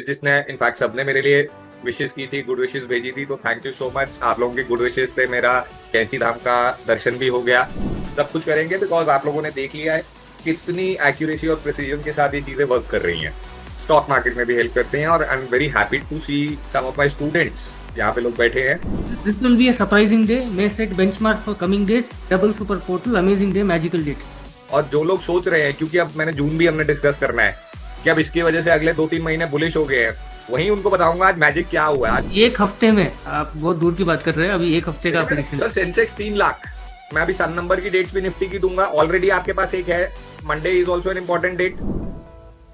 जिसने इनफैक्ट सबने मेरे लिए विशेष की थी, गुड विशेष भेजी थी, तो थैंक यू सो मच। आप लोगों के गुड विशेष से मेरा कैंची धाम का दर्शन भी हो गया। सब कुछ करेंगे बिकॉज आप लोगों ने देख लिया है कितनी एक्यूरेसी और प्रिसीजन के साथ ये चीजें वर्क कर रही हैं। स्टॉक मार्केट में भी हेल्प करते हैं और I am very happy to see some of my students यहाँ पे लोग बैठे हैं। This will be a surprising day, may set benchmark for coming days. Double super portal, amazing day, magical date. और जो लोग सोच रहे हैं, क्योंकि अब मैंने जून भी हमने डिस्कस करना है कि अब इसकी वजह से अगले 2-3 महीने बुलिश हो गए हैं, वहीं उनको बताऊंगा आज मैजिक क्या हुआ है। आज एक हफ्ते में, आप बहुत दूर की बात कर रहे हैं, अभी एक हफ्ते का प्रेडिक्शन सर सेंसेक्स 3 लाख। मैं अभी सन नंबर की डेट्स भी निफ्टी की दूंगा, ऑलरेडी आपके पास एक है। Monday is also an important date,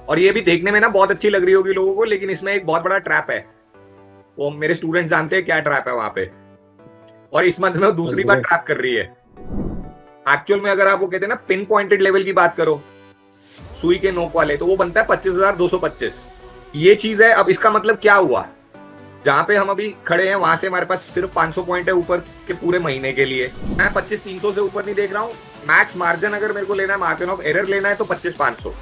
और ये भी देखने में ना बहुत अच्छी लग रही होगी लोगों को, लेकिन इसमें एक बहुत बड़ा ट्रैप है। वो मेरे स्टूडेंट जानते हैं क्या ट्रैप है वहां पे, और इस मंथ में वो दूसरी बार ट्रैप कर रही है। एक्चुअल में अगर आप वो कहते हैं ना पिन पॉइंटेड लेवल की बात करो, सुई के नोक वाले, तो वो बनता है 25,225। ये चीज है। अब इसका मतलब क्या हुआ, जहां पे हम अभी खड़े हैं वहां से हमारे पास सिर्फ 500 पॉइंट है ऊपर के पूरे महीने के लिए। मैं 25,300 से ऊपर नहीं देख रहा हूँ। मैक्स मार्जिन अगर मेरे को लेना है, मार्जिन ऑफ एरर लेना है, तो 25,500।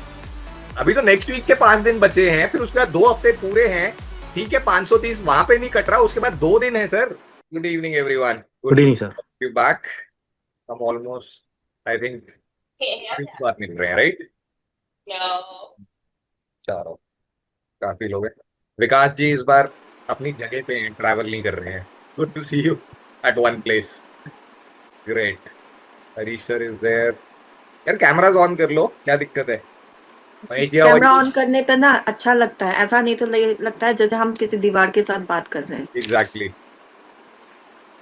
अभी तो नेक्स्ट वीक के 5 दिन बचे हैं, फिर उसके बाद 2 हफ्ते पूरे हैं। ठीक है, 530 वहां पे नहीं कट रहा, उसके बाद 2 दिन है sir. Good evening everyone. Good evening sir. You back. हम ऑलमोस्ट आई थिंक बात मिल रहे हैं, राइट? चारों काफी लोग हैं। विकास जी इस बार अपनी जगह पे ट्रैवल नहीं कर रहे हैं। Good to see you at one place. Great. Harish sir is there. यार कैमरास ऑन कर लो, क्या दिक्कत है? कैमरा ऑन करने पे ना अच्छा लगता है, ऐसा नहीं तो लगता है जैसे हम किसी दीवार के साथ बात कर रहे हैं। एग्जैक्टली।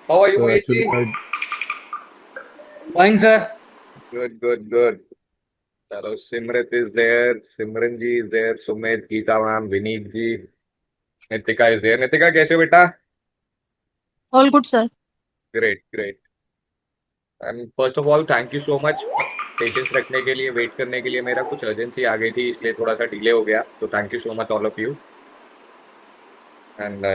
हाउ आर यू एजी? Fine sir. Good good good. चलो, Simrat is there, Simran ji is there, Sumit, Geeta ma'am, Vineet ji, Nitika is there. Nitika कैसे हो बेटा? All good sir. Great great. And first of all thank you so much patience रखने के लिए, वेट करने के लिए। मेरा कुछ अर्जेंसी आ गई थी, इसलिए थोड़ा सा डिले हो गया, तो thank you so much all of you. And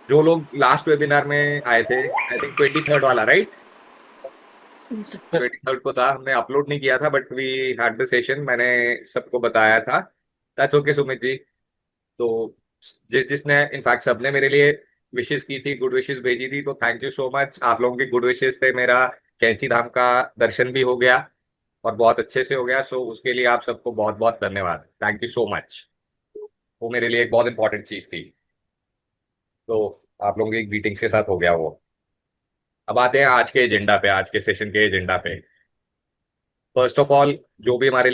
जो लोग लास्ट वेबिनार में आए थे, आई थिंक 23rd वाला, राइट? 23rd को था, हमने अपलोड नहीं किया था, but we had the session, मैंने सबको बताया था। That's okay Sumit ji. तो जिसने इनफैक्ट सबने मेरे लिए विशेष की थी, गुड विशेष भेजी थी, तो थैंक यू सो मच। आप लोगों के गुड विशेष से मेरा कैंची धाम का दर्शन भी हो गया, और बहुत अच्छे से हो गया। सो उसके लिए आप सबको बहुत बहुत धन्यवाद। Thank you so much. वो मेरे लिए एक बहुत इंपॉर्टेंट चीज थी, तो आप लोगों की ग्रीटिंग्स के साथ हो गया वो। अब आते हैं आज के एजेंडा पे, आज के सेशन के एजेंडा पे। फर्स्ट ऑफ ऑल, जो भी हमारे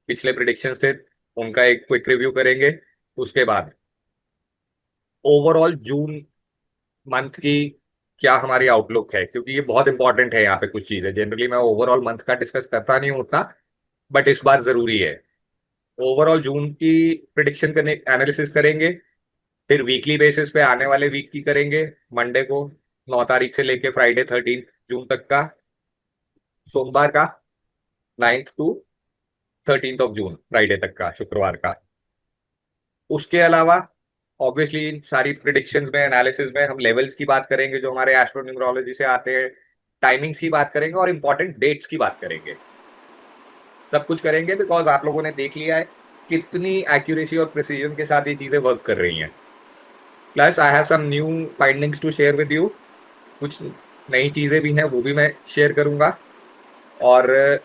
पिछले प्रिडिक्शंस थे उनका एक क्विक रिव्यू करेंगे। उसके बाद ओवरऑल जून मंथ की क्या हमारी आउटलुक है, क्योंकि ये बहुत इंपॉर्टेंट है। यहाँ पे कुछ चीजें जनरली मैं ओवरऑल मंथ का डिस्कस करता नहीं हूँ उतना, बट इस बार जरूरी है। ओवरऑल जून की प्रिडिक्शन करने, एनालिसिस करेंगे। फिर वीकली बेसिस पे आने वाले वीक की करेंगे। मंडे को 9 तारीख से लेके फ्राइडे 13 जून तक का, सोमवार का 9th to 13th of June, Friday तक का, शुक्रवार का। उसके अलावा ऑब्वियसली इन सारी प्रिडिक्शंस में, एनालिसिस में हम लेवल्स की बात करेंगे जो हमारे एस्ट्रोन्यूमरोलॉजी से आते हैं, टाइमिंग्स की बात करेंगे, और इंपॉर्टेंट डेट्स की बात करेंगे। सब कुछ करेंगे बिकॉज आप लोगों ने देख लिया है कितनी एक्यूरेसी और प्रिसीजन के साथ ये चीजें वर्क कर रही हैं। Plus I have some new findings to share with you. कुछ नई चीजें भी हैं, वो भी मैं शेयर करूंगा। और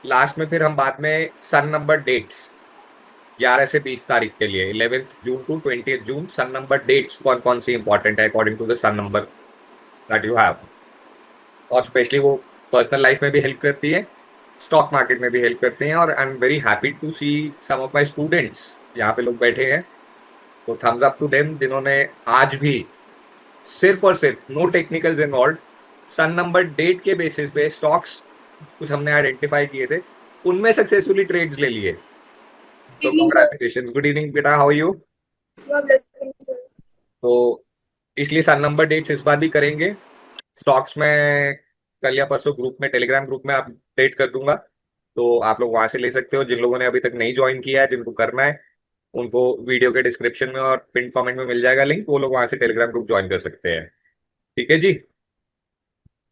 लास्ट में फिर हम बाद में सन नंबर डेट्स 11 से 20 तारीख के लिए, 11th June to 20th June, sun number dates कौन कौन सी इंपॉर्टेंट है according to the sun number that you have. और स्पेशली वो पर्सनल लाइफ में भी हेल्प करती है, स्टॉक मार्केट में भी हेल्प करते हैं। और I am very happy to see some of my students यहाँ पे लोग बैठे हैं, तो थम्स अप टू देम, जिन्होंने आज भी सिर्फ और सिर्फ, नो टेक्निकल्स इन्वॉल्व, सन नंबर डेट के बेसिस पे स्टॉक्स कुछ हमने आइडेंटिफाई किए थे, उनमें सक्सेसफुली ट्रेड्स ले लिए। तो कांग्रेचुलेशंस। गुड इवनिंग बेटा, हाउ आर यू? तो इसलिए सन नंबर डेट्स इस बार भी करेंगे। स्टॉक्स में कल या परसों ग्रुप में, टेलीग्राम ग्रुप में अपडेट कर दूंगा, तो आप लोग वहां से ले सकते हो। जिन लोगों ने अभी तक नहीं ज्वाइन किया है, जिनको करना है, उनको वीडियो के डिस्क्रिप्शन में और पिन कमेंट में मिल जाएगा लिंक, वो लोग वहां से टेलीग्राम ग्रुप ज्वाइन कर सकते हैं। ठीक है जी।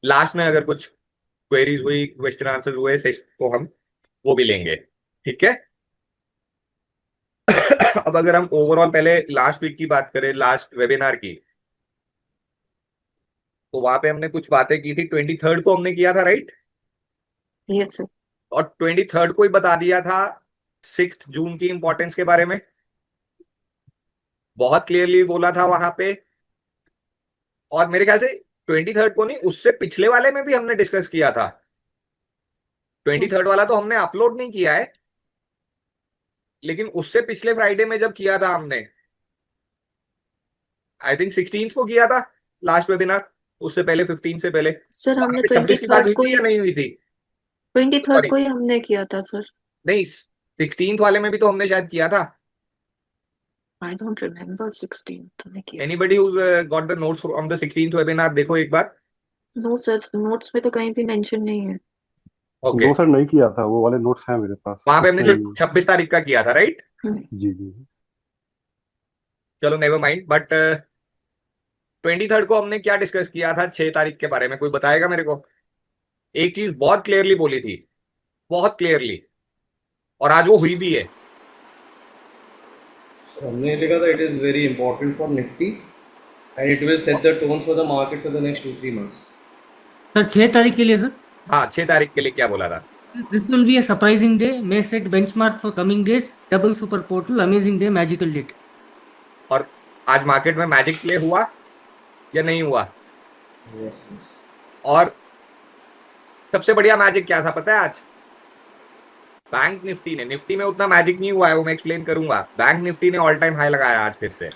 लास्ट में अगर कुछ क्वेरीज हुई, क्वेश्चन आंसर हुए, तो हम वो भी लेंगे। ठीक है। अब अगर हम ओवरऑल पहले लास्ट वीक की बात करें, लास्ट वेबिनार की, तो वहां पे हमने कुछ बातें की थी। 23rd को हमने किया था, राइट? Yes sir. और 23rd को ही बता दिया था 6 जून की इंपॉर्टेंस के बारे में, बहुत क्लियरली बोला था वहां पे। और मेरे ख्याल से 23rd को नहीं, उससे पिछले वाले में भी हमने डिस्कस किया था। 23rd वाला तो हमने अपलोड नहीं किया है, लेकिन उससे पिछले फ्राइडे में जब किया था हमने, आई थिंक 16th को किया था लास्ट वेबिनार, उससे पहले 15 से पहले। सर वहां हमने पे 26 की बात 23rd हुई को थी ही, या नहीं हुई थी? 23rd सॉरी, को ही हमने किया था सर। नहीं, 16th वाले में भी तो हमने शायद किया था। आई डोंट रिमेम्बर 16th में किया। Anybody who got the notes from the 16th webinar, देखो एक बार। नो सर, नोट्स में तो कहीं भी मेंशन नहीं है। ओके, दो सर नहीं किया था, वो वाले नोट्स हैं मेरे पास वहां पे हमने उसमें। सिर्फ 26 तारीख का किया था, राइट? जी जी। चलो नेवर माइंड, बट 23rd को हमने क्या डिस्कस किया था 6 तारीख के बारे में, कोई बताएगा मेरे को? एक चीज बहुत क्लियरली बोली थी, बहुत क्लियरली, और आज वो हुई भी है। हमने लिखा था it is very important for Nifty and it will set the tone for the market for the next 2-3 months. Sir 6 तारीख के लिए सर, हाँ, 6 तारीख के लिए क्या बोला था? This will be a surprising day, may set benchmark for coming days, double super portal, amazing day, magical date. और आज मार्केट में मैजिक प्ले हुआ या नहीं हुआ? Yes yes. और सबसे बढ़िया मैजिक क्या था पता है आज? बैंक निफ्टी ने, निफ्टी में उतना मैजिक नहीं हुआ है, वो मैं एक्सप्लेन करूंगा। बैंक निफ्टी ने ऑल टाइम हाई लगाया आज फिर से।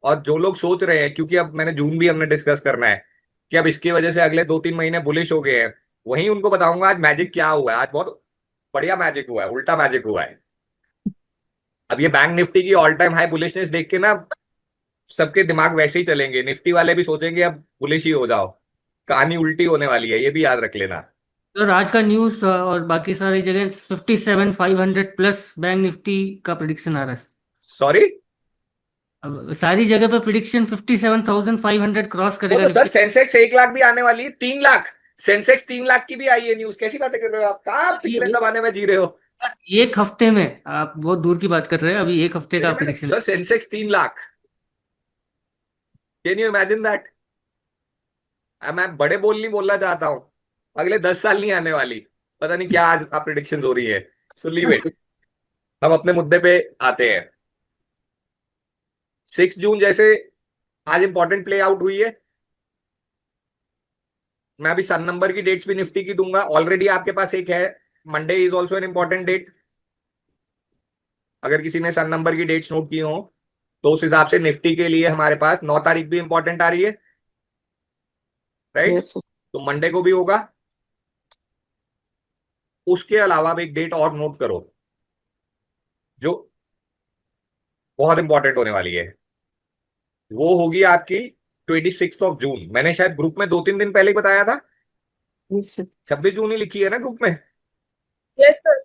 और जो लोग सोच रहे हैं, क्योंकि अब मैंने जून भी हमने डिस्कस करना है कि अब इसकी वजह से अगले 2-3 महीने बुलिश हो गए हैं, वहीं उनको बताऊंगा आज मैजिक क्या हुआ है। आज बहुत बढ़िया मैजिक हुआ है, उल्टा मैजिक हुआ है। अब ये बैंक निफ्टी की ऑल टाइम हाई बुलिशनेस देख के ना, सबके दिमाग वैसे ही चलेंगे, निफ्टी वाले भी सोचेंगे अब बुलिश ही हो जाओ। कहानी उल्टी होने वाली है, ये भी याद रख लेना। सर आज का न्यूज़ और बाकी सारी जगह 57,500 प्लस बैंक निफ्टी का प्रिडिक्शन आ रहा है। सॉरी, अब सारी जगह पे प्रिडिक्शन 57,500 क्रॉस वो करेगा तो सर निफ्टी। सेंसेक्स 1 लाख भी आने वाली है, 3 लाख। सेंसेक्स 3 लाख की भी आई है न्यूज, कैसी बातें कर रहे हो आप? कहाँ पिछले ये जमाने में जी रहे हो? एक हफ्ते में, आप बहुत दूर की बात कर रहे हैं, अभी एक हफ्ते का prediction. Sir Sensex 3 lakh, can you imagine that? मैं बड़े बोल नहीं बोलना चाहता हूँ, अगले 10 साल नहीं आने वाली, पता नहीं क्या आज आप प्रिडिक्शन हो रही है। सो लीव इट, हम अपने मुद्दे पे आते हैं। 6 जून जैसे आज इंपॉर्टेंट प्ले आउट हुई है। मैं अभी सन नंबर की डेट्स भी निफ्टी की दूंगा, ऑलरेडी आपके पास एक है। Monday is also an important date. अगर किसी ने सन नंबर की डेट्स नोट की हो, तो उस हिसाब से निफ्टी के लिए हमारे पास 9 तारीख भी इंपॉर्टेंट आ रही है, राइट? Yes sir. तो मंडे को भी होगा। उसके अलावा अब एक डेट और नोट करो, जो बहुत इंपॉर्टेंट होने वाली है। वो होगी आपकी 26 जून। मैंने शायद ग्रुप में 2-3 दिन पहले ही बताया था। Yes sir. 26 जून ही लिखी है ना ग्रुप में। Yes sir.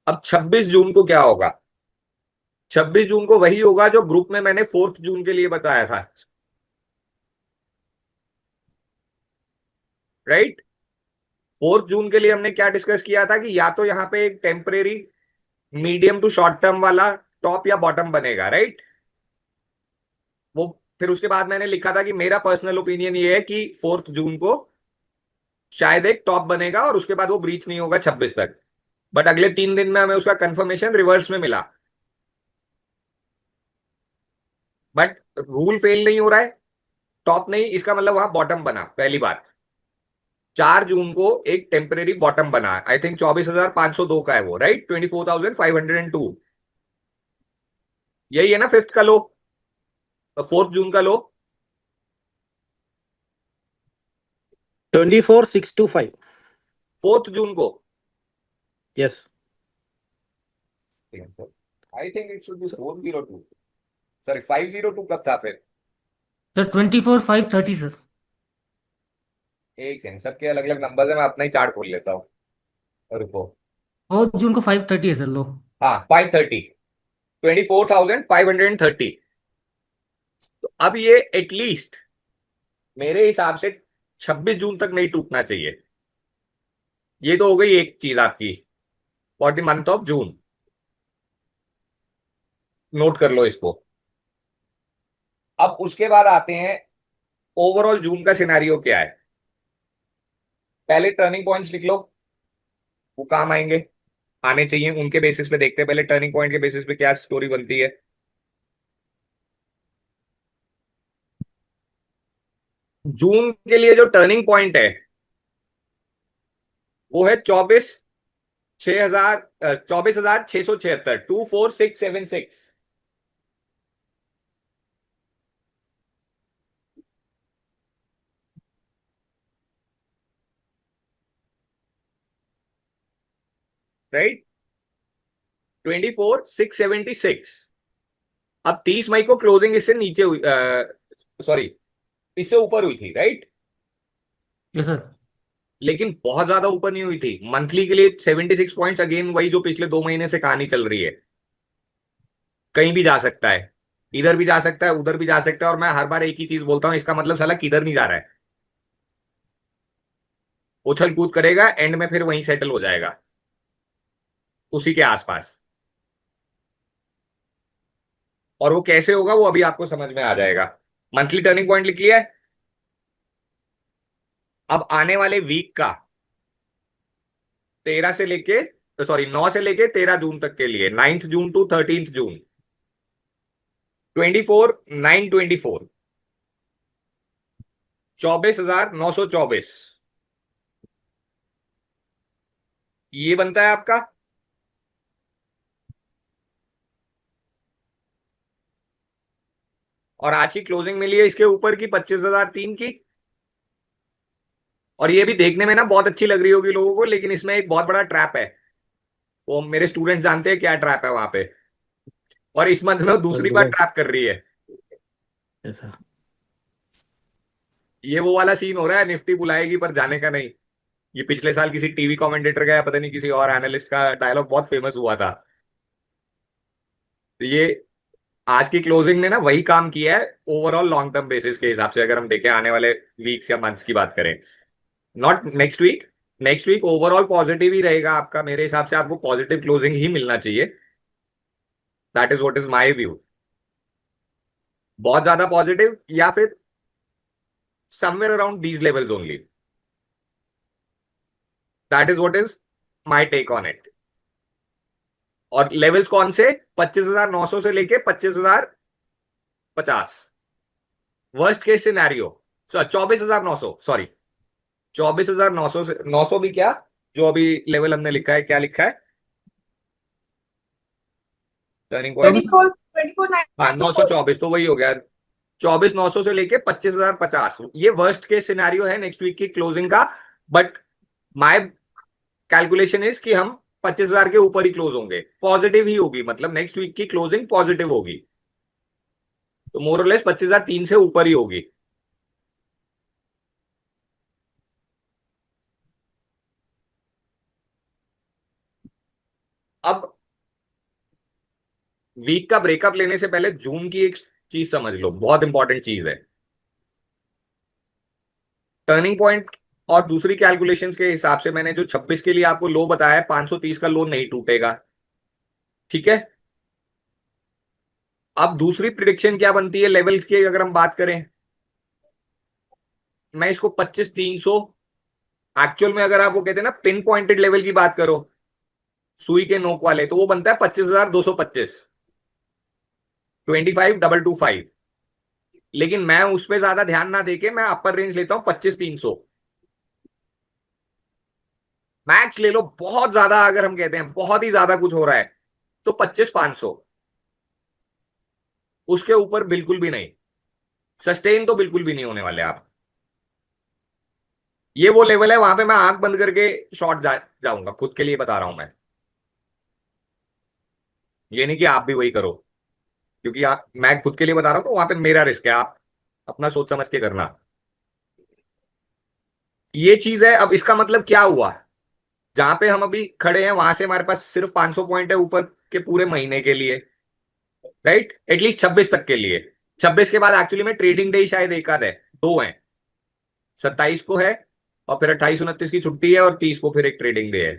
अब 26 जून को क्या होगा? 26 जून को वही होगा जो ग्रुप में मैंने 4 जून के लिए बताया था, राइट? 4 जून के लिए हमने क्या डिस्कस किया था कि या तो यहां पे एक temporary medium to short term वाला टॉप या बॉटम बनेगा, राइट? वो फिर उसके बाद मैंने लिखा था कि मेरा पर्सनल ओपिनियन ये है कि 4 जून को शायद एक टॉप बनेगा और उसके बाद वो ब्रीच नहीं होगा 26 तक। बट अगले 3 दिन में हमें उसका कंफर्मेशन रिवर्स में मिला। बट रूल फेल नहीं हो रहा है, टॉप नहीं, इसका मतलब वहां बॉटम बना। पहली बात, 4 जून को एक टेम्परेरी बॉटम बना, आई थिंक 24,502 का है वो, राइट? 24,502, यही है ना फिफ्थ का लो, 4 जून का लो? 24,625. 4 जून को, Yes. I think it should be 402। Sorry, 502 कब था फिर? Sir 24,530 sir. एक सेकंड, सबके अलग अलग नंबर है, मैं अपना ही चार्ट खोल लेता हूँ, रुको। 4 जून को 530 है सर लो। हाँ, 530, 24,530। तो अब ये एटलीस्ट मेरे हिसाब से 26 जून तक नहीं टूटना चाहिए। ये तो हो गई एक चीज आपकी for the month of June. Note कर लो इसको। अब उसके बाद आते हैं ओवरऑल जून का सिनेरियो क्या है। पहले टर्निंग पॉइंट्स लिख लो, वो काम आएंगे, आने चाहिए, उनके बेसिस पे देखते हैं पहले टर्निंग पॉइंट के बेसिस पे क्या स्टोरी बनती है। जून के लिए जो टर्निंग पॉइंट है वो है 24,676, 24,676। राइट, 24,676। अब 30 मई को क्लोजिंग इससे नीचे हुई, सॉरी इससे ऊपर हुई थी, राइट। Yes sir. लेकिन बहुत ज्यादा ऊपर नहीं हुई थी। मंथली के लिए 76 पॉइंट्स, अगेन वही जो पिछले 2 महीने से कहानी चल रही है, कहीं भी जा सकता है, इधर भी जा सकता है, उधर भी जा सकता है। और मैं हर बार एक ही चीज बोलता हूं, इसका मतलब साला किधर नहीं जा रहा है, उछल कूद करेगा, एंड में फिर वहीं सेटल हो जाएगा, उसी के आसपास। और वो कैसे होगा वो अभी आपको समझ में आ जाएगा। मंथली टर्निंग पॉइंट लिख लिया है। अब आने वाले वीक का 13 से लेके, सॉरी 9 से लेके 13 जून तक के लिए, 9th जून टू 13th जून, 24,924, 24,924, ये बनता है आपका। और आज की क्लोजिंग मिली है इसके ऊपर की 25,003 की। और ये भी देखने में ना बहुत अच्छी लग रही होगी लोगों को, लेकिन इसमें एक बहुत बड़ा ट्रैप है, वो मेरे स्टूडेंट्स जानते हैं क्या ट्रैप है वहां पे। और इस मंथ में वो बस दूसरी बार गुड। ट्रैप कर रही है। ऐसा। ये वो वाला सीन हो रहा है, निफ्टी बुलाएगी पर जाने का नहीं। ये पिछले साल किसी टीवी कमेंटेटर का या पता नहीं किसी और एनालिस्ट का डायलॉग बहुत फेमस हुआ था। तो ये आज की क्लोजिंग ने ना वही काम किया है ओवरऑल लॉन्ग टर्म बेसिस के हिसाब से, अगर हम देखें आने वाले वीक्स या मंथ्स की बात करें, not next week. Next week overall positive ही रहेगा आपका, मेरे हिसाब से आपको पॉजिटिव क्लोजिंग ही मिलना चाहिए। That is what is my view. बहुत ज्यादा पॉजिटिव या फिर somewhere around these levels only, that is what is my take on it. और लेवल्स कौन से, 25,900 से लेके 25,050। वर्स्ट केस सिनेरियो 24,900, सॉरी 24,900 से 900 भी क्या, जो अभी लेवल हमने लिखा है, क्या लिखा है टर्निंग पॉइंट, 24 हाँ 924, तो वही हो गया। 24,900 से लेके 25,050, ये वर्स्ट केस सिनेरियो है नेक्स्ट वीक की क्लोजिंग का। बट माय कैलकुलेशन इज कि हम 25,000 के ऊपर ही क्लोज होंगे, पॉजिटिव ही होगी, मतलब नेक्स्ट वीक की क्लोजिंग पॉजिटिव होगी, तो मोर और लेस 25,003 से ऊपर ही होगी। अब वीक का ब्रेकअप लेने से पहले जून की एक चीज समझ लो, बहुत इंपॉर्टेंट चीज है। टर्निंग पॉइंट और दूसरी कैलकुलेशंस के हिसाब से मैंने जो 26 के लिए आपको लो बताया है, 530 का लो नहीं टूटेगा, ठीक है। अब दूसरी प्रिडिक्शन क्या बनती है लेवल्स की, अगर हम बात करें, मैं इसको 25,300, एक्चुअल में अगर आप वो कहते हैं ना पिन पॉइंटेड लेवल की बात करो, सुई के नोक वाले, तो वो बनता है 25,225, 25,225। लेकिन मैं उस पर ज्यादा ध्यान ना देके मैं अपर रेंज लेता हूं 25,300। मैक्स ले लो बहुत ज्यादा, अगर हम कहते हैं बहुत ही ज्यादा कुछ हो रहा है तो 25,500, उसके ऊपर बिल्कुल भी नहीं, सस्टेन तो बिल्कुल भी नहीं होने वाले आप। ये वो लेवल है, वहां पे मैं आंख बंद करके शॉर्ट जाऊंगा, खुद के लिए बता रहा हूं मैं, ये नहीं कि आप भी वही करो, क्योंकि मैं खुद के लिए बता रहा हूं तो वहां पे मेरा रिस्क है, आप अपना सोच समझ के करना। ये चीज है। अब इसका मतलब क्या हुआ, जहां पे हम अभी खड़े हैं वहां से हमारे पास सिर्फ 500 पॉइंट है ऊपर के पूरे महीने के लिए, राइट, एटलीस्ट 26 तक के लिए। 26 के बाद एक्चुअली में ट्रेडिंग डे शायद एक आध है, दो है, 27 को है और फिर 28-29 की छुट्टी है और 30 को फिर एक ट्रेडिंग डे है।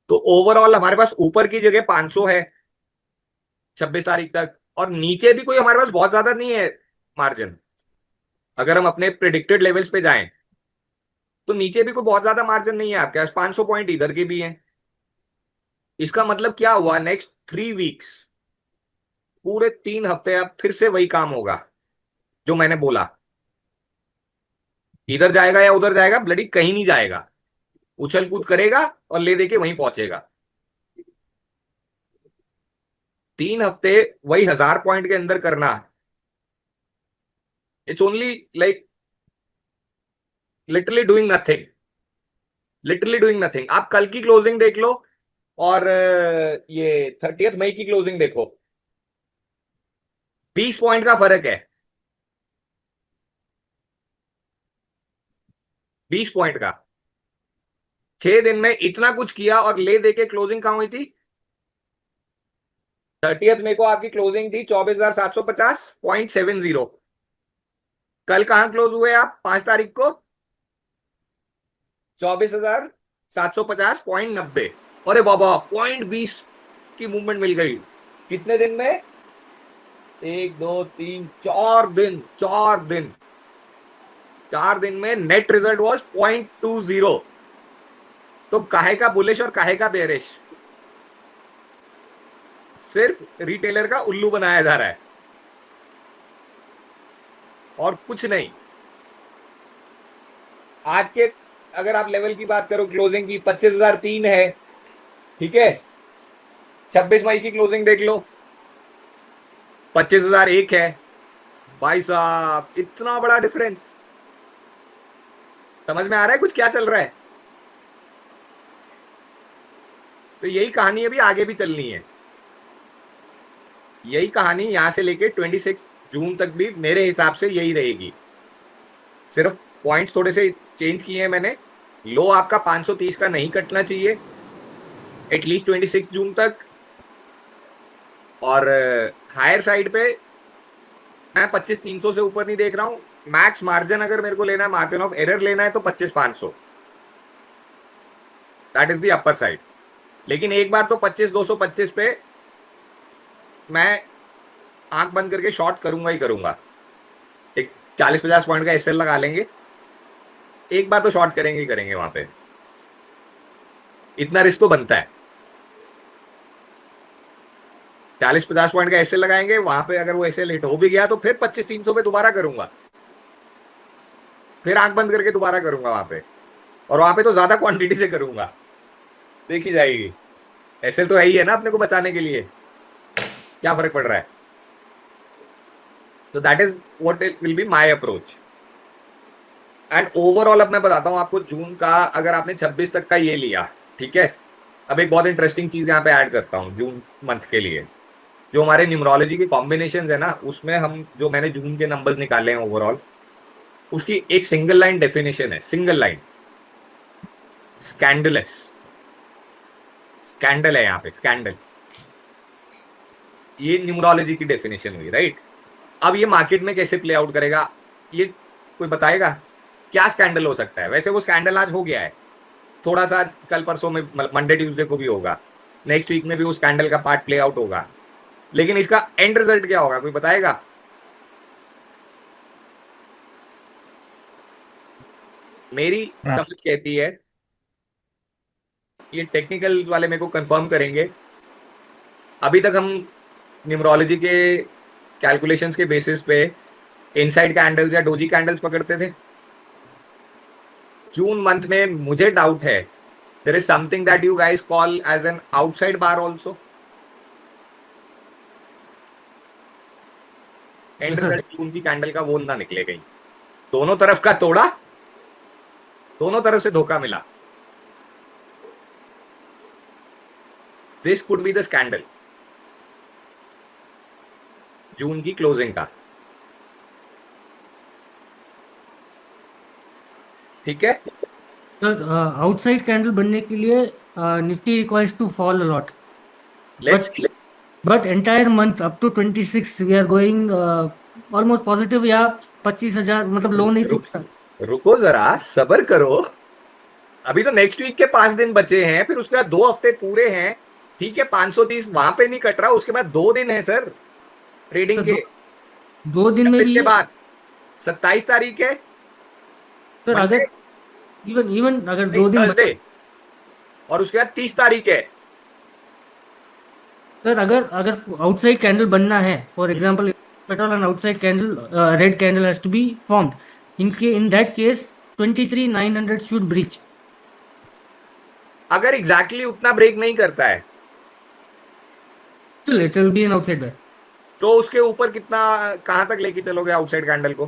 तो ओवरऑल हमारे पास ऊपर की जगह 500 है, 26 तारीख तक, और नीचे भी कोई हमारे पास बहुत ज्यादा नहीं है मार्जिन। अगर हम अपने प्रिडिक्टेड लेवल्स पे जाएं तो नीचे भी कोई बहुत ज्यादा मार्जिन नहीं है आपके पास, 500 पॉइंट इधर के भी हैं। इसका मतलब क्या हुआ, नेक्स्ट 3 वीक्स, पूरे 3 हफ्ते अब फिर से वही काम होगा जो मैंने बोला। इधर जाएगा या उधर जाएगा, ब्लडी कहीं नहीं जाएगा, उछल कूद करेगा और ले देके वहीं पहुंचेगा। 3 हफ्ते वही 1000 पॉइंट के अंदर करना, it's only like literally doing nothing, literally doing nothing. आप कल की क्लोजिंग देख लो और ये 30 मई की क्लोजिंग देखो, 20 पॉइंट का फर्क है, 20 पॉइंट का। 6 दिन में इतना कुछ किया और ले देके क्लोजिंग कहां हुई थी? 30 मई को आपकी क्लोजिंग थी 24,750.70। कल कहां क्लोज हुए आप 5 तारीख को? 24,750.90। अरे बाबा, 0.20 की मूवमेंट मिल गई। कितने दिन में? 1 2 3 4 दिन, 4 दिन में नेट रिजल्ट वॉज 0.20। तो काहे का बुलिश और काहे का बेरिश? सिर्फ रिटेलर का उल्लू बनाया जा रहा है और कुछ नहीं। आज के अगर आप लेवल की बात करो, क्लोजिंग की 25,003 है, ठीक है। 26 मई की क्लोजिंग देख लो, 25,001 है। भाई साहब, इतना बड़ा डिफरेंस। समझ में आ रहा है कुछ क्या चल रहा है? तो यही कहानी अभी आगे भी चलनी है। यही कहानी यहां से लेके 26 जून तक भी मेरे हिसाब से यही रहेगी। सिर्फ पॉइंट्स थोड़े से चेंज किए हैं मैंने। लो आपका 530 का नहीं कटना चाहिए एटलीस्ट 26 जून तक, और हायर साइड पे मैं 25,300 से ऊपर नहीं देख रहा हूं। मैक्स मार्जिन अगर मेरे को लेना है, मार्जिन ऑफ एरर लेना है, तो 25,500, that is the upper side. लेकिन एक बार तो 25,225 पे मैं आंख बंद करके शॉर्ट करूंगा ही करूंगा। एक 40-50 पॉइंट का एसएल लगा लेंगे, एक बार तो शॉर्ट करेंगे ही करेंगे वहां पे। इतना रिस्क तो बनता है। 40-50 पॉइंट का एसएल लगाएंगे, वहां पे अगर वो एसएल हिट हो भी गया तो फिर 25,300 पे दोबारा करूंगा, फिर आंख बंद करके दोबारा करूंगा वहां पे, और वहां पे तो ज्यादा क्वांटिटी से करूंगा, देखी जाएगी। एसएल तो है ही है ना अपने को बचाने के लिए, क्या फर्क पड़ रहा है? तो that is what will be my approach. And overall अब मैं बताता हूं आपको जून का, अगर आपने 26 तक का ये लिया, ठीक है। अब एक बहुत इंटरेस्टिंग चीज यहाँ पे ऐड करता हूँ जून मंथ के लिए। जो हमारे न्यूमरोलॉजी के कॉम्बिनेशन है ना, उसमें हम जो मैंने जून के नंबर्स निकाले हैं ओवरऑल, उसकी एक सिंगल लाइन डेफिनेशन है, सिंगल लाइन, स्कैंडलस। स्कैंडल है यहाँ पे, स्कैंडल। ये न्यूमरोलॉजी की डेफिनेशन हुई, राइट। अब ये मार्केट में कैसे प्ले आउट करेगा, ये कोई बताएगा? क्या स्कैंडल हो सकता है? वैसे वो स्कैंडल आज हो गया है, थोड़ा सा कल परसों में, मंडे ट्यूसडे को भी होगा, नेक्स्ट वीक में भी वो स्कैंडल का पार्ट प्ले आउट होगा। लेकिन इसका एंड रिजल्ट क्या होगा, कोई बताएगा? मेरी समझ कहती है, ये टेक्निकल वाले मेरे को कंफर्म करेंगे, अभी तक हम न्यूमरोलॉजी के कैलकुलेशंस के बेसिस पे इनसाइड कैंडल्स या डोजी कैंडल्स पकड़ते थे। जून मंथ में मुझे डाउट है, there is something that you guys call as an outside bar also. And result June की कैंडल का वो ना निकले कहीं, दोनों तरफ का तोड़ा, दोनों तरफ से धोखा मिला। This could be the scandal June की क्लोजिंग का, ठीक है। तो आउटसाइड कैंडल बनने के लिए Nifty requires to fall a lot, let's but entire month up to 26 we are going almost positive, या 25,000 मतलब लो नहीं टूटता। रुको जरा, सब्र करो। अभी तो नेक्स्ट वीक के 5 दिन बचे हैं, फिर उसके बाद 2 हफ्ते पूरे हैं। ठीक है, 530 वहां पे नहीं कट रहा, उसके बाद 2 दिन है सर ट्रेडिंग सर के। 2 दिन में भी इसके है बाद 27 तारीख है सर। मंडे, अगर इवन इवन अगर नहीं 2 दिन थर्सडे, और उसके बाद 30 तारीख है। सर, अगर अगर आउटसाइड कैंडल बनना है, for example petrol and outside candle, red candle has to be formed, in that case 23,900 should breach. अगर एग्जैक्टली exactly उतना ब्रेक नहीं करता है still it will be an outside bar. तो उसके ऊपर कितना, कहां तक लेके चलोगे आउटसाइड कैंडल को?